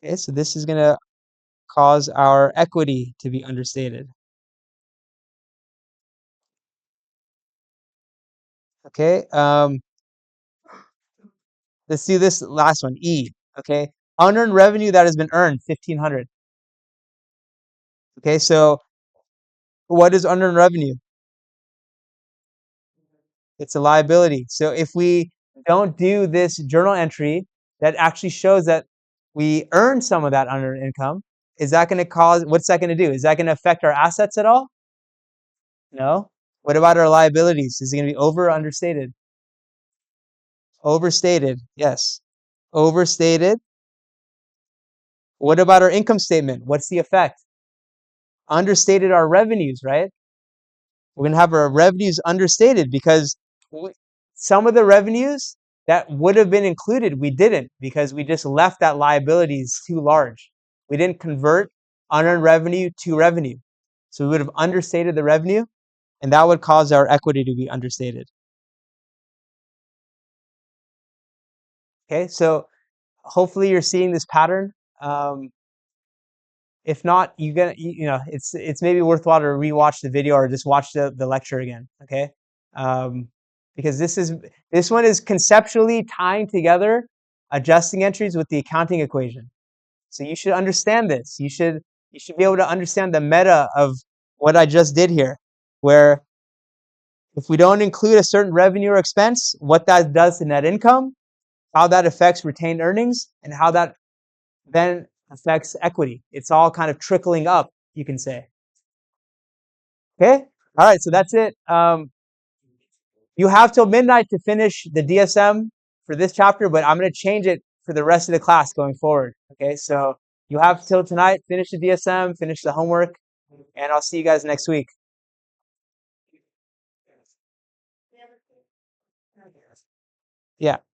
Okay, so this is going to cause our equity to be understated. Okay, let's do this last one, E. Okay, unearned revenue that has been earned, 1,500. Okay, so what is unearned revenue? It's a liability. So if we don't do this journal entry that actually shows that we earned some of that unearned income, is that going to cause, what's that going to do? Is that going to affect our assets at all? No. What about our liabilities? Is it going to be over or understated? Overstated, yes. Overstated. What about our income statement? What's the effect? Understated our revenues, right? We're going to have our revenues understated because some of the revenues that would have been included, we didn't, because we just left that liabilities too large. We didn't convert unearned revenue to revenue. So we would have understated the revenue, and that would cause our equity to be understated. Okay, so hopefully you're seeing this pattern. If not, it's maybe worthwhile to rewatch the video or just watch the lecture again. Okay, because this one is conceptually tying together adjusting entries with the accounting equation. So you should understand this. You should be able to understand the meta of what I just did here, where if we don't include a certain revenue or expense, what that does to net income, how that affects retained earnings, and how that then affects equity. It's all kind of trickling up, you can say. Okay? All right, so that's it. You have till midnight to finish the DSM for this chapter, but I'm going to change it for the rest of the class going forward. Okay, so you have till tonight, finish the DSM, finish the homework, and I'll see you guys next week. Yeah.